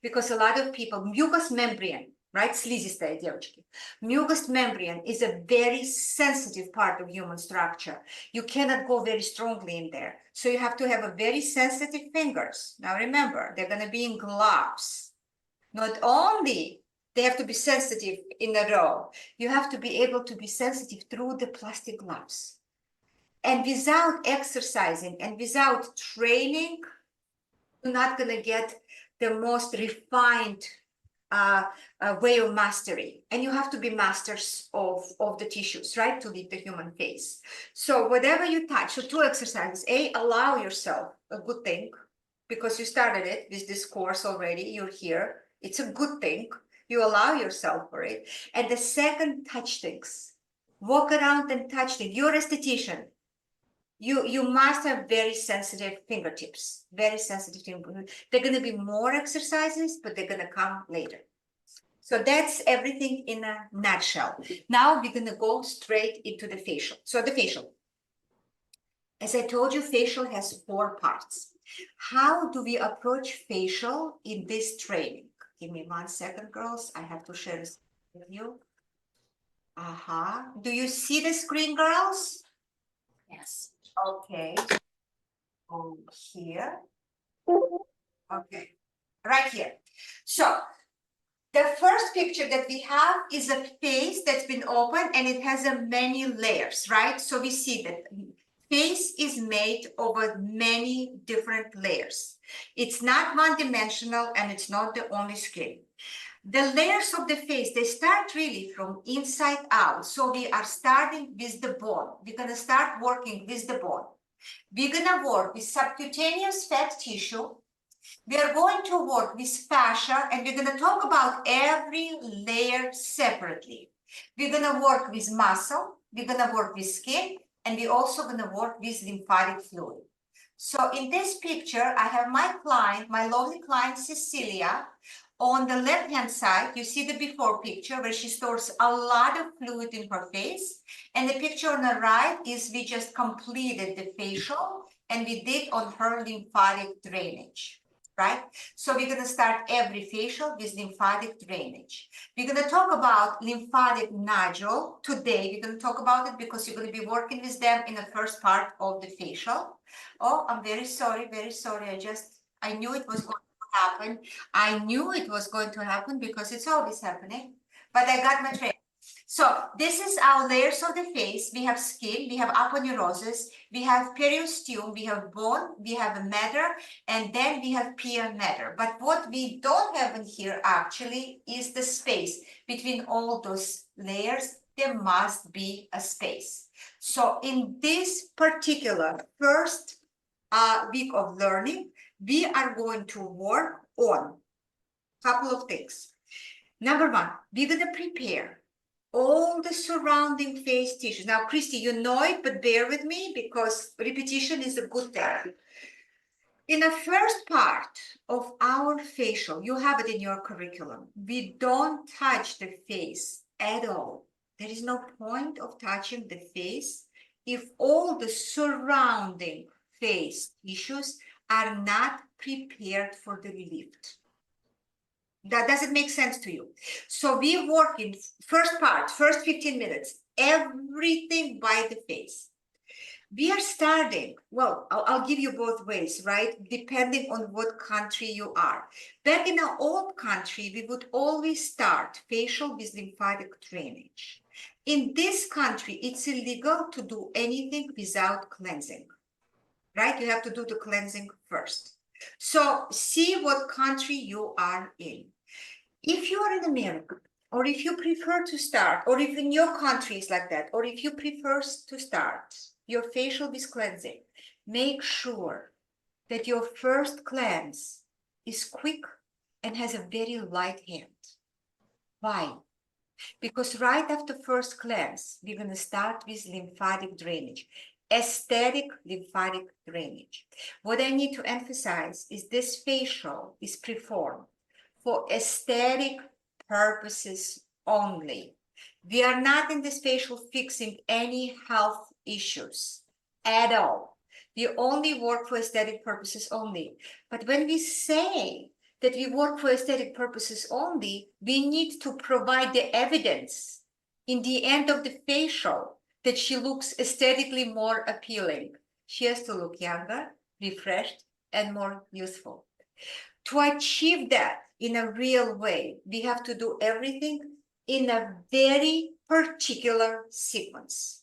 Because a lot of people, mucous membrane, right? Слизистая, девочки. Mucous membrane is a very sensitive part of human structure. You cannot go very strongly in there. So you have to have a very sensitive fingers. Now remember, they're going to be in gloves. Not only they have to be sensitive in a row, you have to be able to be sensitive through the plastic gloves. And without exercising and without training, you're not going to get the most refined way of mastery. And you have to be masters of the tissues, right? To lead the human face. So whatever you touch, so 2 exercises. A, allow yourself, a good thing, because you started it with this course already, you're here. It's a good thing. You allow yourself for it. And the second, touch things. Walk around and touch things. You're an esthetician. You must have very sensitive fingertips, very sensitive fingertips. They're going to be more exercises, but they're going to come later. So that's everything in a nutshell. Now we're going to go straight into the facial. So the facial. As I told you, facial has 4 parts. How do we approach facial in this training? Give me 1 second, girls. I have to share this with you. Do you see the screen, girls? Yes. Okay. Here. Okay. Right here. So the first picture that we have is a face that's been opened and it has many layers, right? So we see that face is made over many different layers. It's not one-dimensional and it's not the only skin. The layers of the face, they start really from inside out. So we are starting with the bone. We're gonna start working with the bone. We're gonna work with subcutaneous fat tissue. We are going to work with fascia, and we're gonna talk about every layer separately. We're gonna work with muscle, we're gonna work with skin, and we're also gonna work with lymphatic fluid. So in this picture, I have my client, my lovely client, Cecilia. On the left-hand side, you see the before picture where she stores a lot of fluid in her face. And the picture on the right is we just completed the facial and we did on her lymphatic drainage, right? So we're gonna start every facial with lymphatic drainage. We're gonna talk about lymphatic nodule today. We're gonna talk about it because you're gonna be working with them in the first part of the facial. Oh, I'm very sorry, very sorry. I knew it was going to happen. I knew it was going to happen because it's always happening, but I got my train. So this is our layers of the face. We have skin, we have aponeurosis, we have periosteum, we have bone, we have a matter, and then we have pia matter. But what we don't have in here actually is the space between all those layers. There must be a space. So in this particular first week of learning, we are going to work on a couple of things. Number one, we're going to prepare all the surrounding face tissues. Now, Christy, you know it, but bear with me because repetition is a good thing. In the first part of our facial, you have it in your curriculum. We don't touch the face at all. There is no point of touching the face if all the surrounding face tissues are not prepared for the lift. That doesn't make sense to you. So we work in first part, first 15 minutes, everything by the face. We are starting, well, I'll give you both ways, right? Depending on what country you are. Back in our old country, we would always start facial with lymphatic drainage. In this country, it's illegal to do anything without cleansing, right? You have to do the cleansing first. So see what country you are in. If you are in America, or if you prefer to start, or if in your country is like that, or if you prefer to start your facial with cleansing, make sure that your first cleanse is quick and has a very light hand. Why? Because right after first cleanse, we're going to start with lymphatic drainage, aesthetic lymphatic drainage. What I need to emphasize is this facial is performed for aesthetic purposes only. We are not in this facial fixing any health issues at all. We only work for aesthetic purposes only. But when we say that we work for aesthetic purposes only, we need to provide the evidence in the end of the facial that she looks aesthetically more appealing. She has to look younger, refreshed, and more youthful. To achieve that in a real way, we have to do everything in a very particular sequence.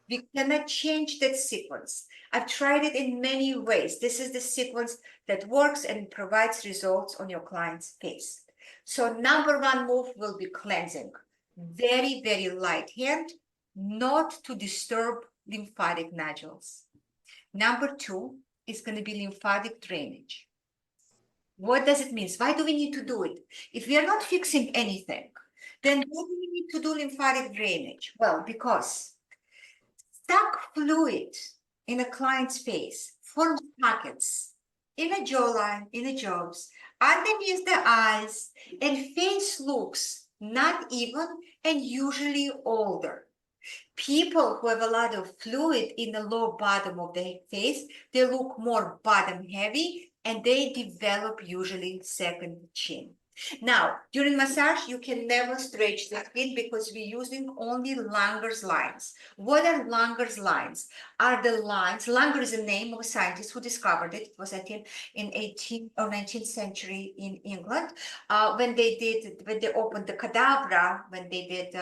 We cannot change that sequence. I've tried it in many ways. This is the sequence that works and provides results on your client's face. So number one move will be cleansing. Very, very light hand, not to disturb lymphatic nodules. Number two is going to be lymphatic drainage. What does it mean? Why do we need to do it? If we are not fixing anything, then why do we need to do lymphatic drainage? Well, because stuck fluid in a client's face forms pockets in a jawline, in the jaws, underneath the eyes, and face looks not even and usually older. People who have a lot of fluid in the lower bottom of the face, they look more bottom heavy and they develop usually second chin. Now, during massage, you can never stretch the skin because we're using only Langer's lines. What are Langer's lines? Are the lines, Langer is the name of a scientist who discovered it. It was, I think, in 18th or 19th century in England. When they opened the cadaver, when they did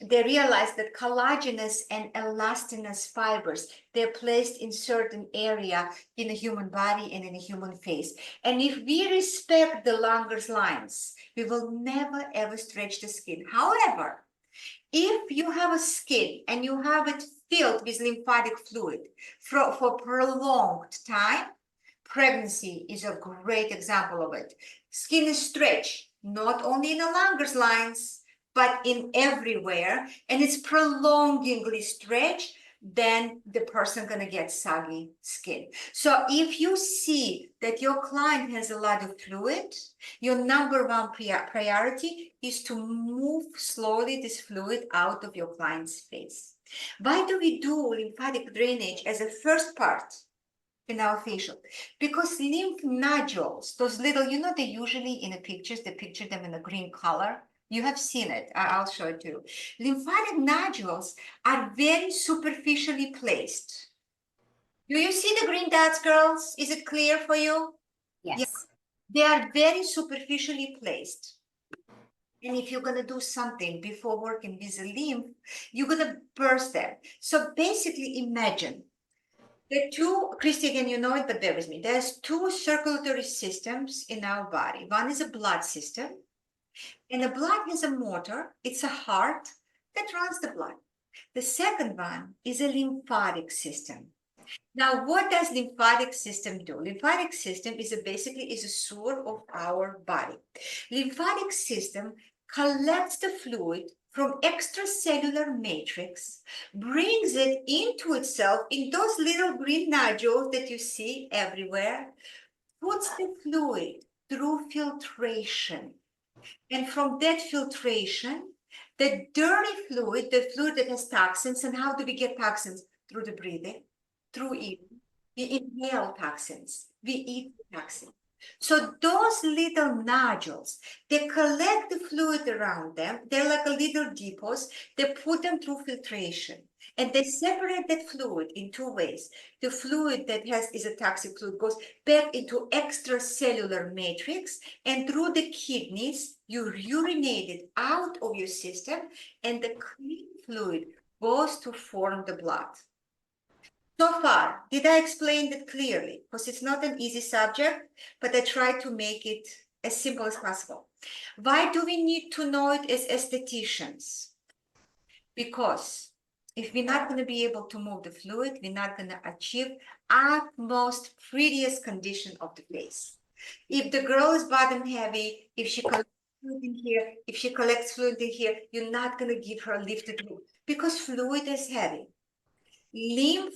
they realized that collagenous and elastinous fibers, they're placed in certain area in a human body and in a human face. And if we respect the Langer's lines, we will never ever stretch the skin. However, if you have a skin and you have it filled with lymphatic fluid for prolonged time, pregnancy is a great example of it. Skin is stretched, not only in the Langer's lines, but in everywhere, and it's prolongingly stretched, then the person gonna get saggy skin. So if you see that your client has a lot of fluid, your number one priority is to move slowly this fluid out of your client's face. Why do we do lymphatic drainage as a first part in our facial? Because lymph nodules, those little, they usually in the pictures, they picture them in a green color. You have seen it. I'll show it to you. Lymphatic nodules are very superficially placed. Do you see the green dots, girls? Is it clear for you? Yes. They are very superficially placed. And if you're going to do something before working with the lymph, you're going to burst them. So basically imagine the two, Christy, again, you know it, but bear with me. There's two circulatory systems in our body. One is a blood system, and the blood has a motor. It's a heart that runs the blood. The second one is a lymphatic system. Now, what does lymphatic system do? Lymphatic system is basically a sewer of our body. Lymphatic system collects the fluid from extracellular matrix, brings it into itself in those little green nodules that you see everywhere, puts the fluid through filtration. And from that filtration, the dirty fluid, the fluid that has toxins, and how do we get toxins? Through the breathing, through eating. We inhale toxins, we eat toxins. So those little nodules, they collect the fluid around them. They're like a little depots. They put them through filtration, and they separate that fluid in two ways. The fluid that is a toxic fluid goes back into extracellular matrix, and through the kidneys, you urinate it out of your system, and the clean fluid goes to form the blood. So far, did I explain that clearly? Because it's not an easy subject, but I try to make it as simple as possible. Why do we need to know it as aestheticians? Because if we're not going to be able to move the fluid, we're not going to achieve utmost prettiest condition of the face. If the girl is bottom heavy, if she collects fluid in here, if she collects fluid in here, you're not going to give her a lifted look because fluid is heavy. Lymph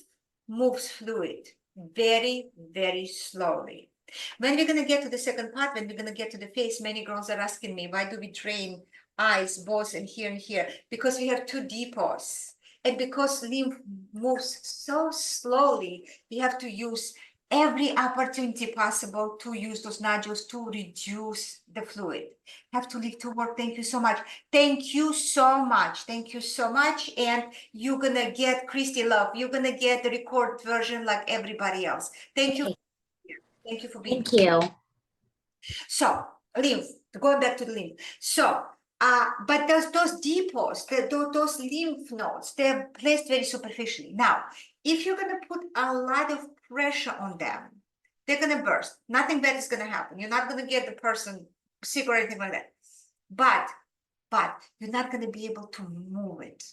moves fluid very, very slowly. When we're going to get to the second part, when we're going to get to the face, many girls are asking me, why do we drain eyes, both and here? Because we have two depots. And because lymph moves so slowly, we have to use every opportunity possible to use those nodules to reduce the fluid. Have to leave to work. Thank you so much. Thank you so much. Thank you so much. And you're going to get, Christy Love, you're going to get the record version like everybody else. Thank you. Okay. Thank you for being Thank you. So, lymph, going back to the lymph. So, but those depots, those lymph nodes, they're placed very superficially. Now, if you're going to put a lot of pressure on them, they're going to burst. Nothing bad is going to happen. You're not going to get the person sick or anything like that. But you're not going to be able to move it.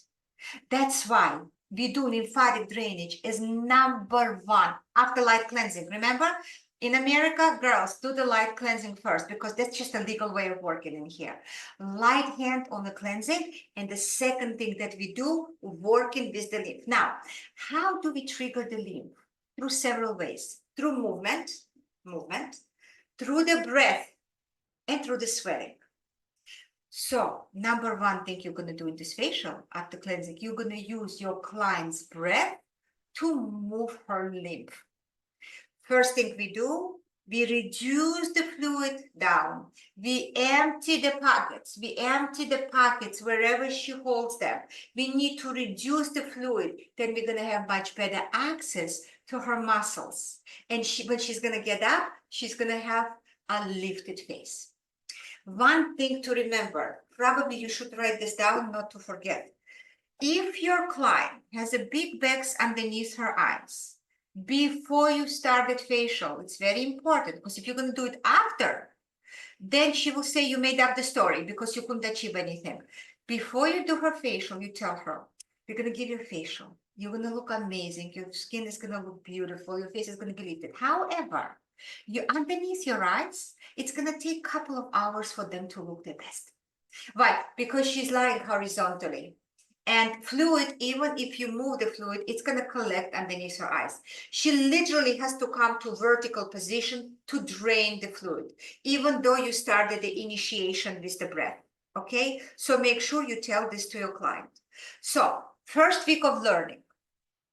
That's why we do lymphatic drainage as number one after light cleansing. Remember? In America, girls, do the light cleansing first because that's just a legal way of working in here. Light hand on the cleansing, and the second thing that we do, working with the lymph. Now, how do we trigger the lymph? Through several ways. Through movement, through the breath, and through the sweating. So, number one thing you're going to do in this facial after cleansing, you're going to use your client's breath to move her lymph. First thing we do, we reduce the fluid down. We empty the pockets. We empty the pockets wherever she holds them. We need to reduce the fluid. Then we're going to have much better access to her muscles. And when she's going to get up, she's going to have a lifted face. One thing to remember, probably you should write this down, not to forget. if your client has a big bags underneath her eyes, before you start the facial, it's very important, because if you're going to do it after, then she will say you made up the story because you couldn't achieve anything. Before you do her facial, you tell her, we're going to give you a facial. You're going to look amazing. Your skin is going to look beautiful. Your face is going to be lifted. However, you underneath your eyes, it's going to take a couple of hours for them to look the best. Why? Because she's lying horizontally. And fluid, even if you move the fluid, it's going to collect underneath her eyes. She literally has to come to vertical position to drain the fluid, even though you started the initiation with the breath. Okay, so make sure you tell this to your client. So, first week of learning,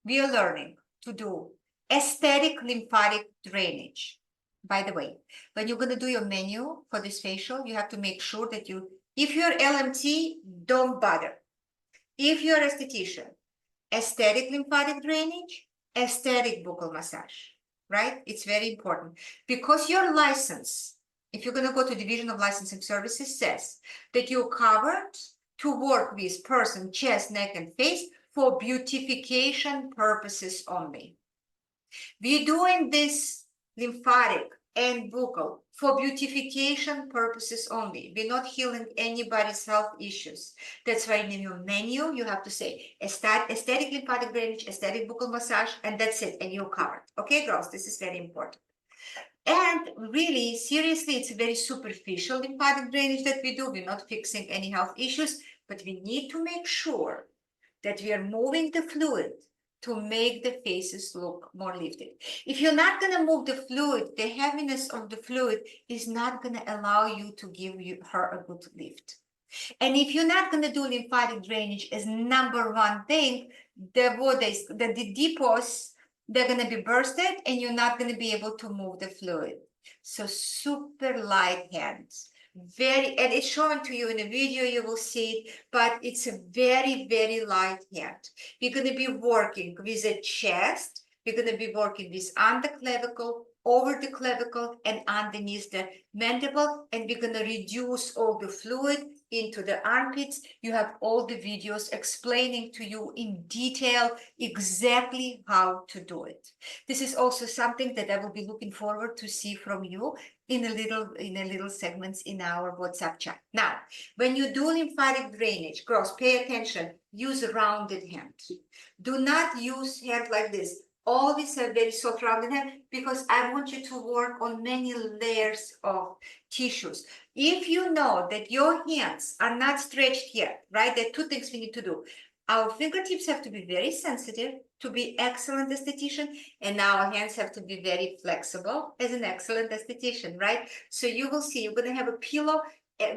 we are learning to do aesthetic lymphatic drainage. By the way, when you're going to do your menu for this facial, you have to make sure that if you're LMT, don't bother. If you're an esthetician, aesthetic lymphatic drainage, aesthetic buccal massage, right? It's very important because your license, if you're going to go to Division of Licensing Services, says that you're covered to work with person, chest, neck, and face for beautification purposes only. We're doing this lymphatic and buccal for beautification purposes only. We're not healing anybody's health issues. That's why in your menu, you have to say aesthetic lymphatic drainage, aesthetic buccal massage, and that's it, and you're covered. Okay, girls, this is very important. And really, seriously, it's a very superficial lymphatic drainage that we do. We're not fixing any health issues, but we need to make sure that we are moving the fluid to make the faces look more lifted. If you're not going to move the fluid, the heaviness of the fluid is not going to allow you to give her a good lift. And if you're not going to do lymphatic drainage as number one thing, the depots, they're going to be bursted and you're not going to be able to move the fluid. So super light hands. And it's shown to you in the video, you will see it, but it's a very, very light hand. We're going to be working with the chest. We're going to be working with under clavicle, over the clavicle, and underneath the mandible, and we're going to reduce all the fluid into the armpits. You have all the videos explaining to you in detail exactly how to do it. This is also something that I will be looking forward to see from you in a little segments in our WhatsApp chat. Now, when you do lymphatic drainage, girls, pay attention, use a rounded hand. Do not use hand like this. Always have very soft rounded hand because I want you to work on many layers of tissues. If you know that your hands are not stretched yet, right? There are two things we need to do. Our fingertips have to be very sensitive to be excellent esthetician, and our hands have to be very flexible as an excellent esthetician, right? So you will see, you're going to have a pillow,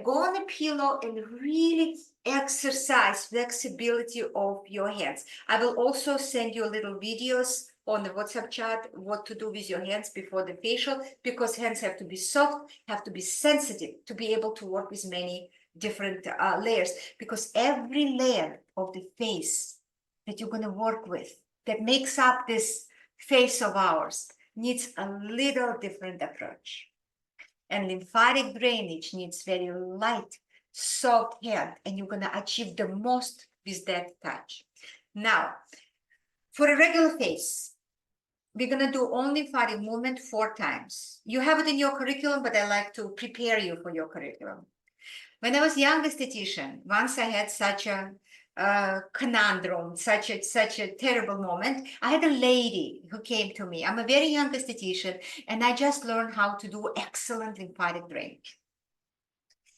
go on a pillow and really exercise flexibility of your hands. I will also send you little videos on the WhatsApp chat, what to do with your hands before the facial, because hands have to be soft, have to be sensitive to be able to work with many different layers, because every layer of the face that you're going to work with that makes up this face of ours needs a little different approach. And lymphatic drainage needs very light, soft hand, and you're going to achieve the most with that touch. Now, for a regular face, we're going to do only lymphatic movement 4 times. You have it in your curriculum, but I like to prepare you for your curriculum. When I was young esthetician, once I had such a conundrum, such a terrible moment. I had a lady who came to me. I'm a very young esthetician, and I just learned how to do excellent lymphatic drainage.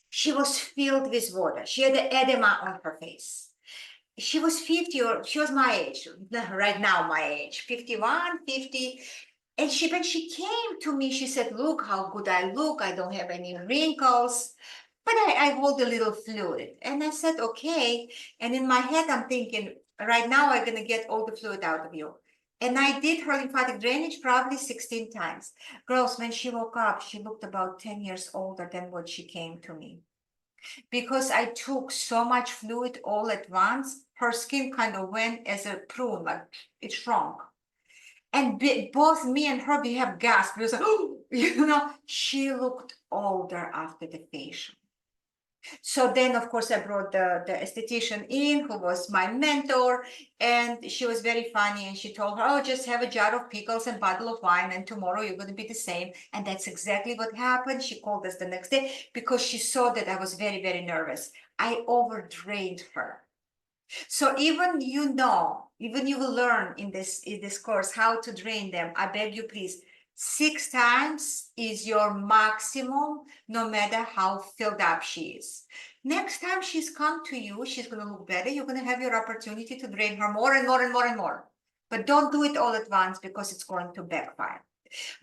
She was filled with water. She had edema on her face. She was 50, or she was my age, right now my age, 51, 50. And when she came to me, she said, look how good I look. I don't have any wrinkles. But I hold a little fluid. And I said, okay. And in my head, I'm thinking, right now, I'm going to get all the fluid out of you. And I did her lymphatic drainage probably 16 times. Girls, when she woke up, she looked about 10 years older than what she came to me. Because I took so much fluid all at once, her skin kind of went as a prune, like it shrunk. And both me and her, we have gasped. We was like, oh, she looked older after the facial. So then, of course, I brought the esthetician in, who was my mentor, and she was very funny. And she told her, "Oh, just have a jar of pickles and bottle of wine, and tomorrow you're going to be the same." And that's exactly what happened. She called us the next day because she saw that I was very, very nervous. I overdrained her. So even even you will learn in this course how to drain them. I beg you, please. 6 times is your maximum, no matter how filled up she is. Next time she's come to you, she's going to look better. You're going to have your opportunity to drain her more and more and more and more. But don't do it all at once because it's going to backfire.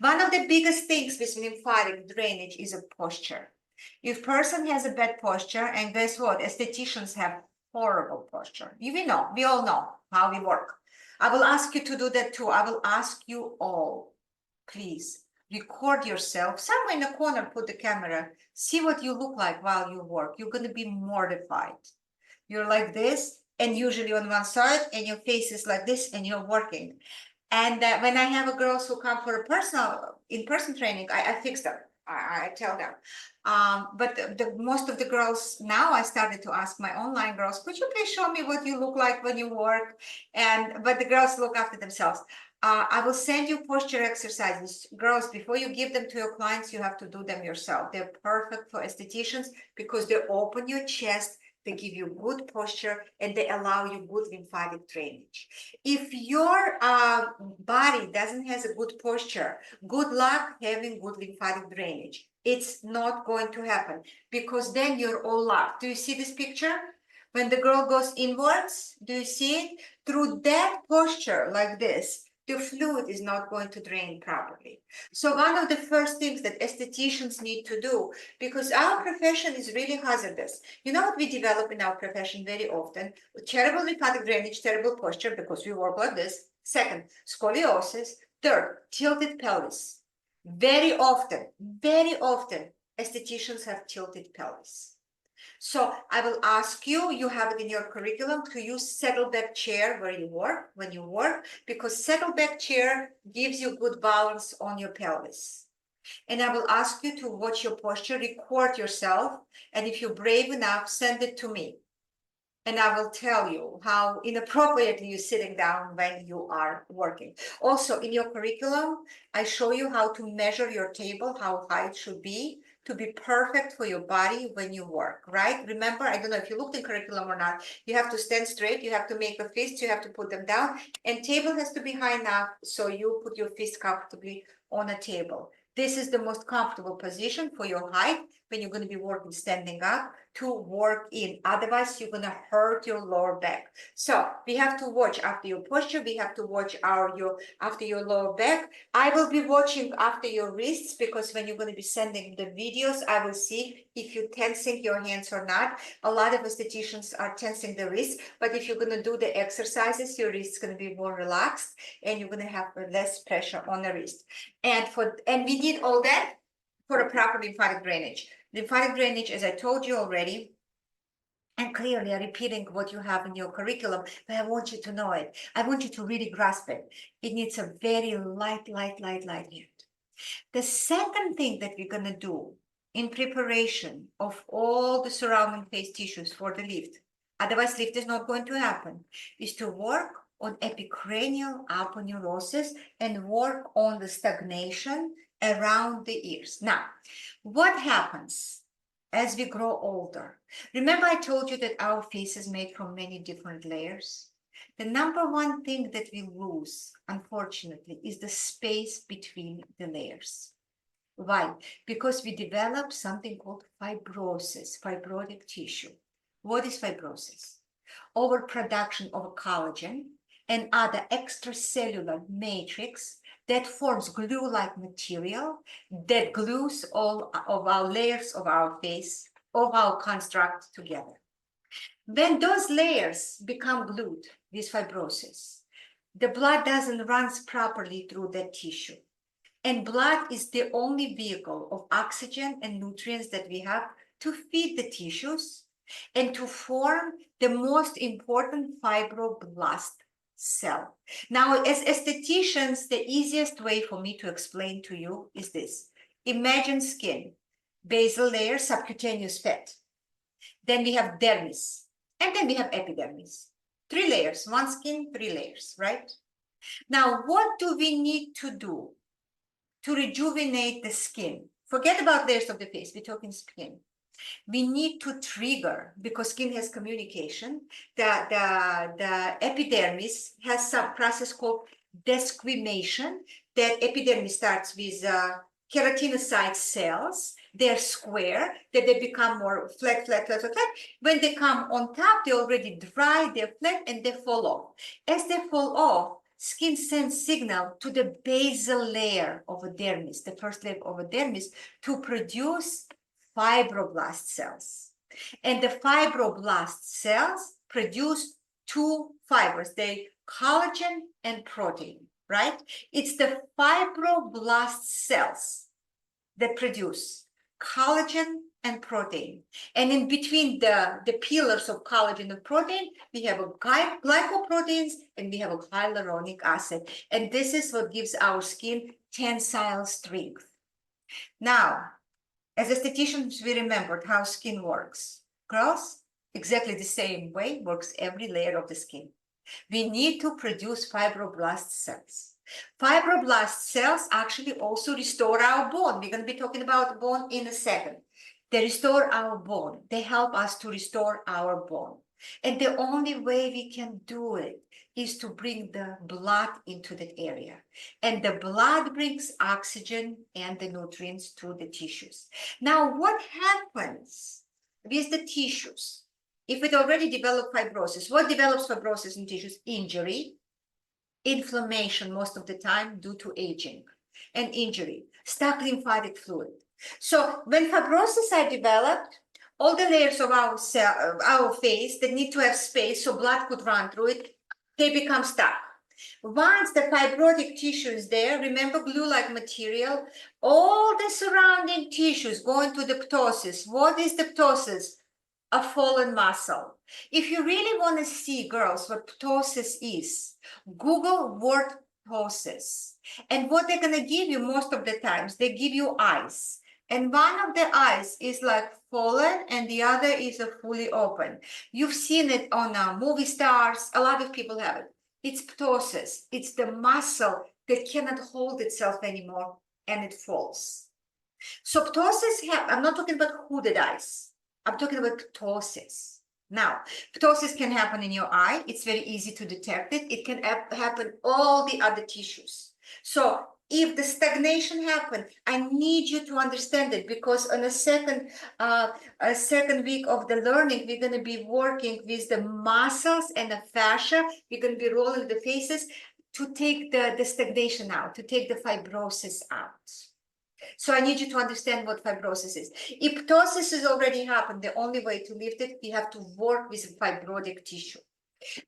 One of the biggest things with lymphatic drainage is a posture. If person has a bad posture, and guess what? Estheticians have horrible posture. We all know how we work. I will ask you to do that too. I will ask you all, please record yourself somewhere in the corner, put the camera, see what you look like while you work. You're going to be mortified. You're like this, and usually on one side, and your face is like this, and you're working. And when I have a girls who come for a in-person training, I fix them. I tell them. But the most of the girls now, I started to ask my online girls, could you please show me what you look like when you work? But the girls look after themselves. I will send you posture exercises. Girls, before you give them to your clients, you have to do them yourself. They're perfect for estheticians because they open your chest, they give you good posture, and they allow you good lymphatic drainage. If your body doesn't have a good posture, good luck having good lymphatic drainage. It's not going to happen because then you're all locked. Do you see this picture? When the girl goes inwards, do you see it? Through that posture like this, the fluid is not going to drain properly. So one of the first things that estheticians need to do, because our profession is really hazardous. You know what we develop in our profession very often? Terrible lymphatic drainage, terrible posture, because we work like this. Second, scoliosis. Third, tilted pelvis. Very often, estheticians have tilted pelvis. So I will ask you, you have it in your curriculum, to use saddleback chair when you work, because saddleback chair gives you good balance on your pelvis. And I will ask you to watch your posture, record yourself, and if you're brave enough, send it to me. And I will tell you how inappropriately you're sitting down when you are working. Also, in your curriculum, I show you how to measure your table, how high it should be to be perfect for your body when you work, right? Remember, I don't know if you looked in curriculum or not, you have to stand straight, you have to make a fist, you have to put them down, and table has to be high enough so you put your fist comfortably on a table. This is the most comfortable position for your height when you're going to be working standing up to work in. Otherwise, you're going to hurt your lower back. So we have to watch after your posture. We have to watch after your lower back. I will be watching after your wrists, because when you're going to be sending the videos, I will see if you're tensing your hands or not. A lot of estheticians are tensing the wrists, but if you're going to do the exercises, your wrist is going to be more relaxed and you're going to have less pressure on the wrist. And we need all that for a proper lymphatic drainage. Lymphatic drainage, as I told you already, and clearly I'm repeating what you have in your curriculum, but I want you to know it. I want you to really grasp it. It needs a very light hand. The second thing that we're going to do in preparation of all the surrounding face tissues for the lift, otherwise lift is not going to happen, is to work on epicranial aponeurosis and work on the stagnation around the ears. Now, what happens as we grow older? Remember I told you that our face is made from many different layers? The number one thing that we lose, unfortunately, is the space between the layers. Why? Because we develop something called fibrosis, fibrotic tissue. What is fibrosis? Overproduction of collagen and other extracellular matrix that forms glue-like material that glues all of our layers of our face, of our construct together. When those layers become glued with fibrosis, the blood doesn't run properly through that tissue. And blood is the only vehicle of oxygen and nutrients that we have to feed the tissues and to form the most important fibroblast cell. Now, as estheticians, the easiest way for me to explain to you is this. Imagine skin, basal layer, subcutaneous fat. then we have dermis, and then we have epidermis. 3 layers, one skin, 3 layers, right? Now, what do we need to do to rejuvenate the skin? Forget about layers of the face, we're talking skin. We need to trigger, because skin has communication, the epidermis has some process called desquamation. That epidermis starts with keratinocyte cells. They're square, that they become more flat. When they come on top, they already dry, they're flat, and they fall off. As they fall off, skin sends signal to the basal layer of a dermis, the first layer of a dermis, to produce fibroblast cells. And the fibroblast cells produce 2 fibers, they collagen and protein, right? It's the fibroblast cells that produce collagen and protein. And in between the pillars of collagen and protein, we have a glycoproteins and we have a hyaluronic acid. And this is what gives our skin tensile strength. Now, as estheticians, we remembered how skin works. Girls, exactly the same way works every layer of the skin. We need to produce fibroblast cells. Fibroblast cells actually also restore our bone. We're going to be talking about bone in a second. They restore our bone. They help us to restore our bone. And the only way we can do it is to bring the blood into that area. And the blood brings oxygen and the nutrients to the tissues. Now, what happens with the tissues? If it already developed fibrosis, what develops fibrosis in tissues? Injury, inflammation most of the time due to aging, and injury, stuck lymphatic fluid. So when fibrosis are developed, all the layers of our face that need to have space so blood could run through it, they become stuck. Once the fibrotic tissue is there, remember glue-like material, all the surrounding tissues go into the ptosis. What is the ptosis? A fallen muscle. If you really want to see, girls, what ptosis is, Google word ptosis. And what they're going to give you most of the times, they give you eyes. And one of the eyes is like fallen and the other is a fully open. You've seen it on movie stars. A lot of people have it. It's ptosis. It's the muscle that cannot hold itself anymore and it falls. So ptosis, I'm not talking about hooded eyes. I'm talking about ptosis. Now, ptosis can happen in your eye. It's very easy to detect it. It can happen all the other tissues. So if the stagnation happened, I need you to understand it, because on a second week of the learning, we're going to be working with the muscles and the fascia. We're going to be rolling the faces to take the stagnation out, to take the fibrosis out. So I need you to understand what fibrosis is. If ptosis has already happened, the only way to lift it, we have to work with fibrotic tissue.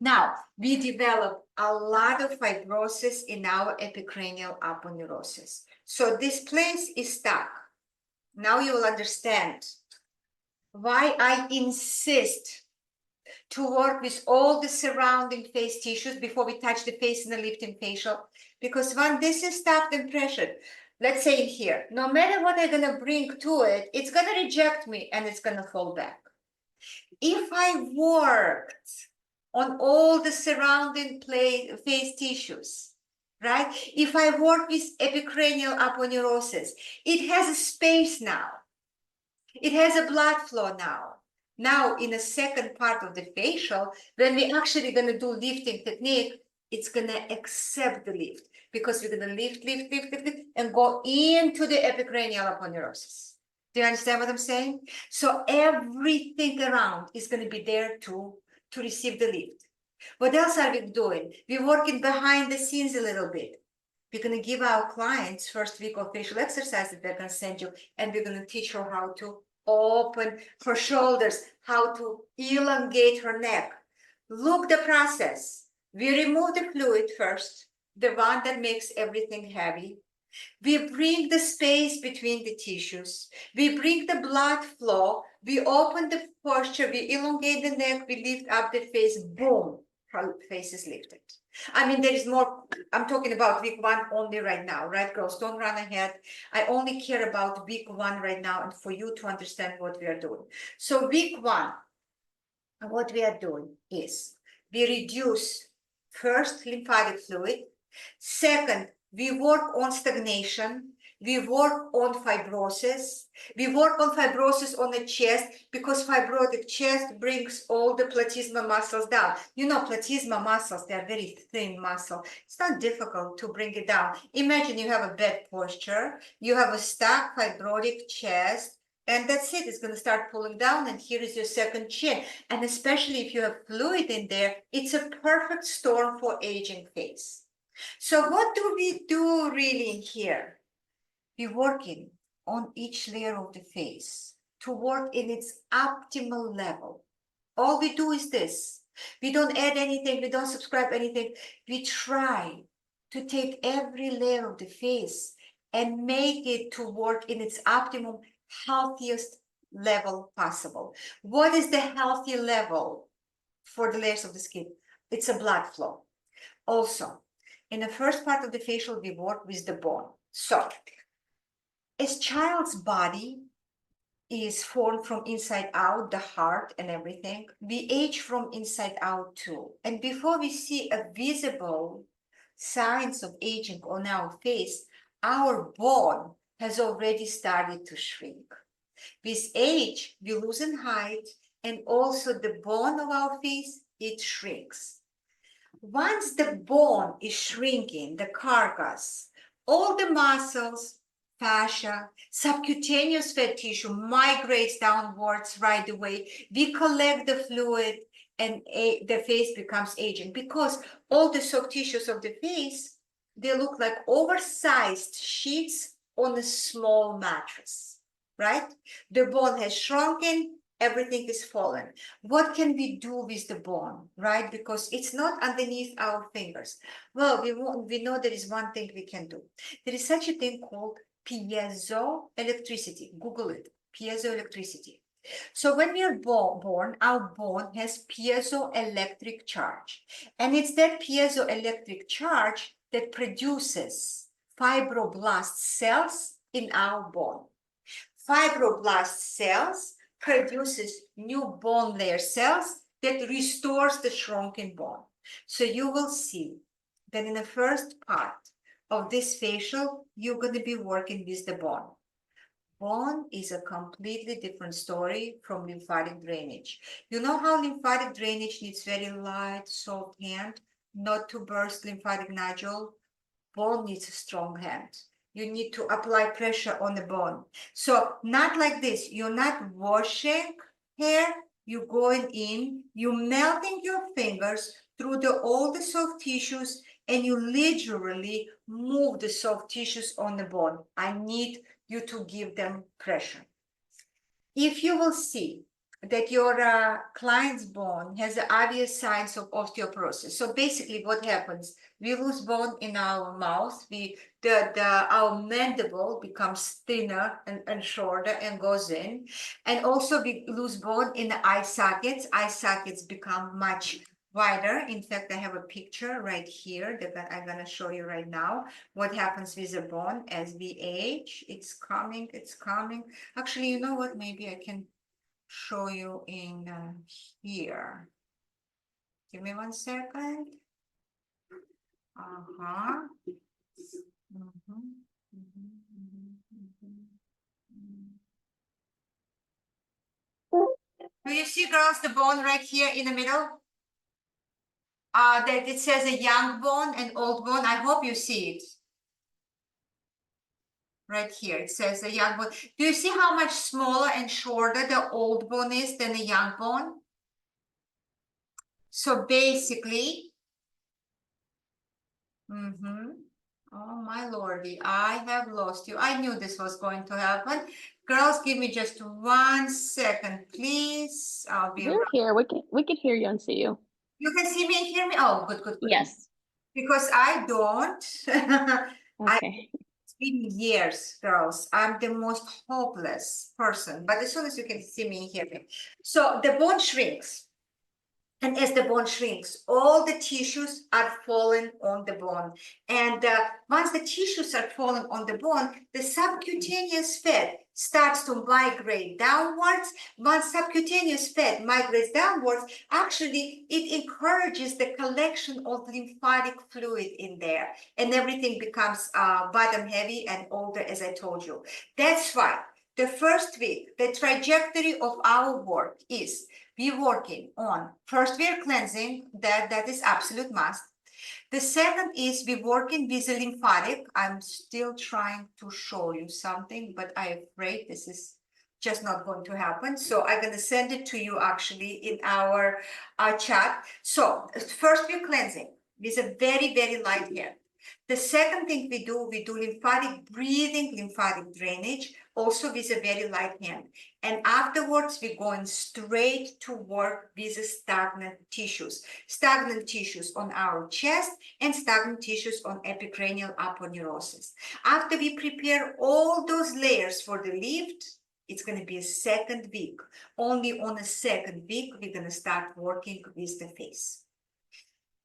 Now, we develop a lot of fibrosis in our epicranial aponeurosis. So this place is stuck. Now you will understand why I insist to work with all the surrounding face tissues before we touch the face in the lifting facial. Because when this is stuck and pressured, let's say here, no matter what I'm going to bring to it, it's going to reject me and it's going to fall back. If I worked on all the surrounding face tissues, right? If I work with epicranial aponeurosis, it has a space now. It has a blood flow now. Now, in the second part of the facial, when we're actually going to do lifting technique, it's going to accept the lift, because we're going to lift, and go into the epicranial aponeurosis. Do you understand what I'm saying? So everything around is going to be there to receive the lift. What else are we doing? We're working behind the scenes a little bit. We're going to give our clients first week of facial exercise that they're going to send you, and we're going to teach her how to open her shoulders, how to elongate her neck. Look the process. We remove the fluid first, the one that makes everything heavy. We bring the space between the tissues. We bring the blood flow. We open the posture. We elongate the neck. We lift up the face. Boom, her face is lifted. I mean, there is more, I'm talking about week 1 only right now, right, girls? Don't run ahead. I only care about week 1 right now and for you to understand what we are doing. So week 1, what we are doing is we reduce first lymphatic fluid. Second, we work on stagnation. We work on fibrosis. We work on fibrosis on the chest because fibrotic chest brings all the platysma muscles down. You know, platysma muscles, they are very thin muscle. It's not difficult to bring it down. Imagine you have a bad posture, you have a stuck fibrotic chest, and that's it. It's going to start pulling down, and here is your second chin. And especially if you have fluid in there, it's a perfect storm for aging phase. So what do we do really in here? We're working on each layer of the face to work in its optimal level. All we do is this. We don't add anything. We don't subscribe anything. We try to take every layer of the face and make it to work in its optimum, healthiest level possible. What is the healthy level for the layers of the skin? It's a blood flow. Also, in the first part of the facial, we work with the bone. So, as child's body is formed from inside out, the heart and everything, we age from inside out too. And before we see a visible signs of aging on our face, our bone has already started to shrink. With age, we lose in height, and also the bone of our face, it shrinks. Once the bone is shrinking, the carcass, all the muscles, fascia, subcutaneous fat tissue migrates downwards right away. We collect the fluid and the face becomes aging because all the soft tissues of the face, they look like oversized sheets on a small mattress, right? The bone has shrunken, everything is fallen. What can we do with the bone, right? Because it's not underneath our fingers. Well, we know there is one thing we can do. There is such a thing called piezoelectricity. Google it, piezoelectricity. So when we are born, our bone has piezoelectric charge. And it's that piezoelectric charge that produces fibroblast cells in our bone. Fibroblast cells produces new bone layer cells that restores the shrunken bone. So you will see that in the first part of this facial, you're going to be working with the bone. Bone is a completely different story from lymphatic drainage. You know how lymphatic drainage needs very light, soft hand, not to burst lymphatic nodule? Bone needs a strong hand. You need to apply pressure on the bone. So not like this. You're not washing hair. You're going in, you're melting your fingers through all the soft tissues, and you literally move the soft tissues on the bone. I need you to give them pressure. If you will see that your client's bone has the obvious signs of osteoporosis. So basically what happens, we lose bone in our mouth, our mandible becomes thinner and shorter and goes in. And also we lose bone in the eye sockets become much wider. In fact, I have a picture right here that I'm gonna show you right now. What happens with the bone as we age, it's coming. Actually, you know what, maybe I can show you in here. Give me 1 second. Do you see, girls, the bone right here in the middle? That it says a young bone and old bone. I hope you see it. Right here, it says a young bone. Do you see how much smaller and shorter the old bone is than the young bone? So basically, oh my lordy, I have lost you. I knew this was going to happen. Girls, give me just 1 second, please. I'll be We're right. here. We can hear you and see you. You can see me and hear me? Oh, good. Yes. Because I don't. Okay. It's been years, girls. I'm the most hopeless person. But as soon as you can see me and hear me. So the bone shrinks. And as the bone shrinks, all the tissues are falling on the bone. And once the tissues are falling on the bone, the subcutaneous fat starts to migrate downwards. Once subcutaneous fat migrates downwards, actually, it encourages the collection of lymphatic fluid in there. And everything becomes bottom heavy and older, as I told you. That's why the first week, the trajectory of our work is we're working on first we're cleansing, that is absolute must. The second is we're working with the lymphatic. I'm still trying to show you something, but I'm afraid this is just not going to happen. So I'm going to send it to you actually in our chat. So first we're cleansing with a very, very light hand. The second thing we do lymphatic breathing, lymphatic drainage, also with a very light hand. And afterwards, we're going straight to work with the stagnant tissues on our chest and stagnant tissues on epicranial aponeurosis. After we prepare all those layers for the lift, it's going to be a second week. Only on a second week, we're going to start working with the face.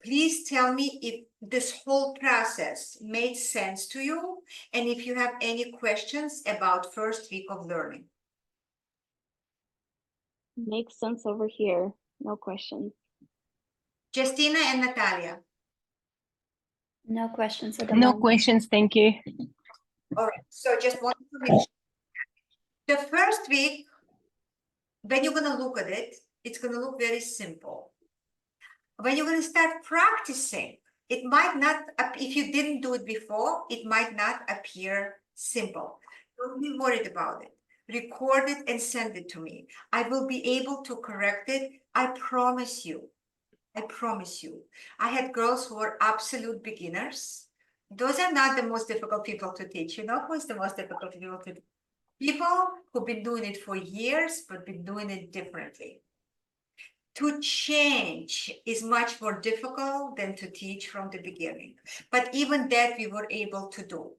Please tell me if this whole process made sense to you and if you have any questions about first week of learning. Makes sense over here. No question. Justina and Natalia. No questions at the No moment. questions, thank you. All right, so just one information. The first week, when you're going to look at it, it's going to look very simple. When you're going to start practicing, it might not, if you didn't do it before, it might not appear simple. Don't be worried about it. Record it and send it to me. I will be able to correct it. I promise you. I promise you. I had girls who were absolute beginners. Those are not the most difficult people to teach. You know who's the most difficult people to teach? People who've been doing it for years, but been doing it differently. To change is much more difficult than to teach from the beginning. But even that we were able to do.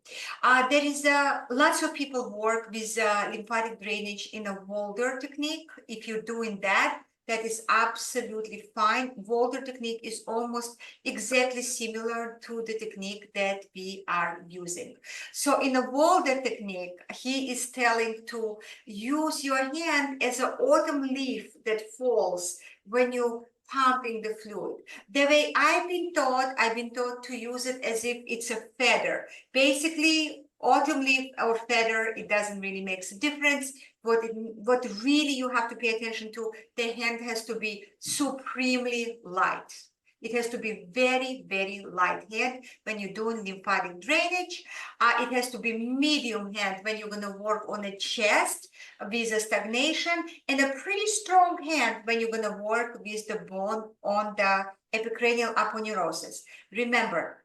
There is lots of people work with lymphatic drainage in a Walder technique. If you're doing that, that is absolutely fine. Walder technique is almost exactly similar to the technique that we are using. So in a Walder technique, he is telling to use your hand as an autumn leaf that falls when you pumping the fluid. The way I've been taught to use it as if it's a feather. Basically, autumn leaf or feather, it doesn't really make a difference. What really you have to pay attention to, the hand has to be supremely light. It has to be very, very light hand when you're doing lymphatic drainage. It has to be medium hand when you're going to work on the chest with a stagnation, and a pretty strong hand when you're going to work with the bone on the epicranial aponeurosis. Remember,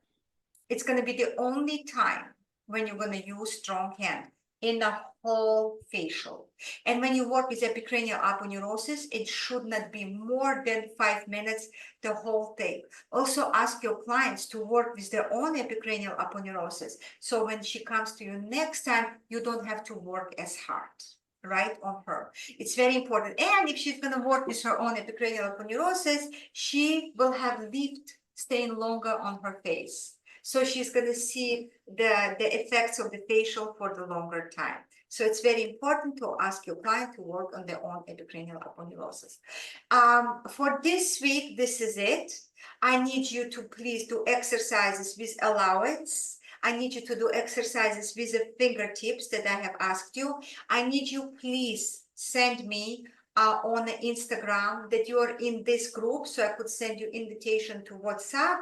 it's going to be the only time when you're going to use strong hand in the whole facial. And when you work with epicranial aponeurosis, it should not be more than 5 minutes, the whole thing. Also ask your clients to work with their own epicranial aponeurosis. So when she comes to you next time, you don't have to work as hard, right, on her. It's very important. And if she's going to work with her own epicranial aponeurosis, she will have lift staying longer on her face. So she's going to see the effects of the facial for the longer time. So it's very important to ask your client to work on their own epicranial aponeurosis. For this week, this is it. I need you to please do exercises with allowance. I need you to do exercises with the fingertips that I have asked you. I need you please send me on Instagram that you are in this group, so I could send you invitation to WhatsApp.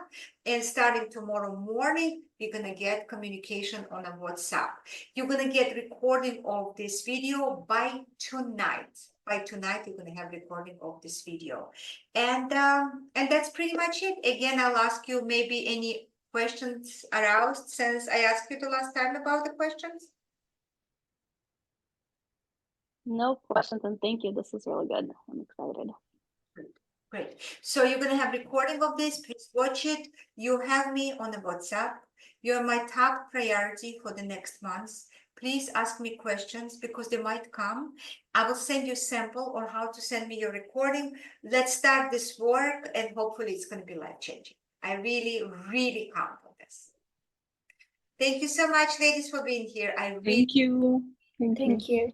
And starting tomorrow morning, you're gonna get communication on a WhatsApp. You're gonna get recording of this video by tonight. By tonight, you're gonna have recording of this video, and that's pretty much it. Again, I'll ask you maybe any questions aroused since I asked you the last time about the questions. No questions, and thank you. This is really good. I'm excited. Great. So you're going to have recording of this. Please watch it. You have me on the WhatsApp. You're my top priority for the next months. Please ask me questions because they might come. I will send you a sample or how to send me your recording. Let's start this work and hopefully it's going to be life-changing. I really, really count on this. Thank you so much, ladies, for being here. I really Thank you. Thank you. Thank you.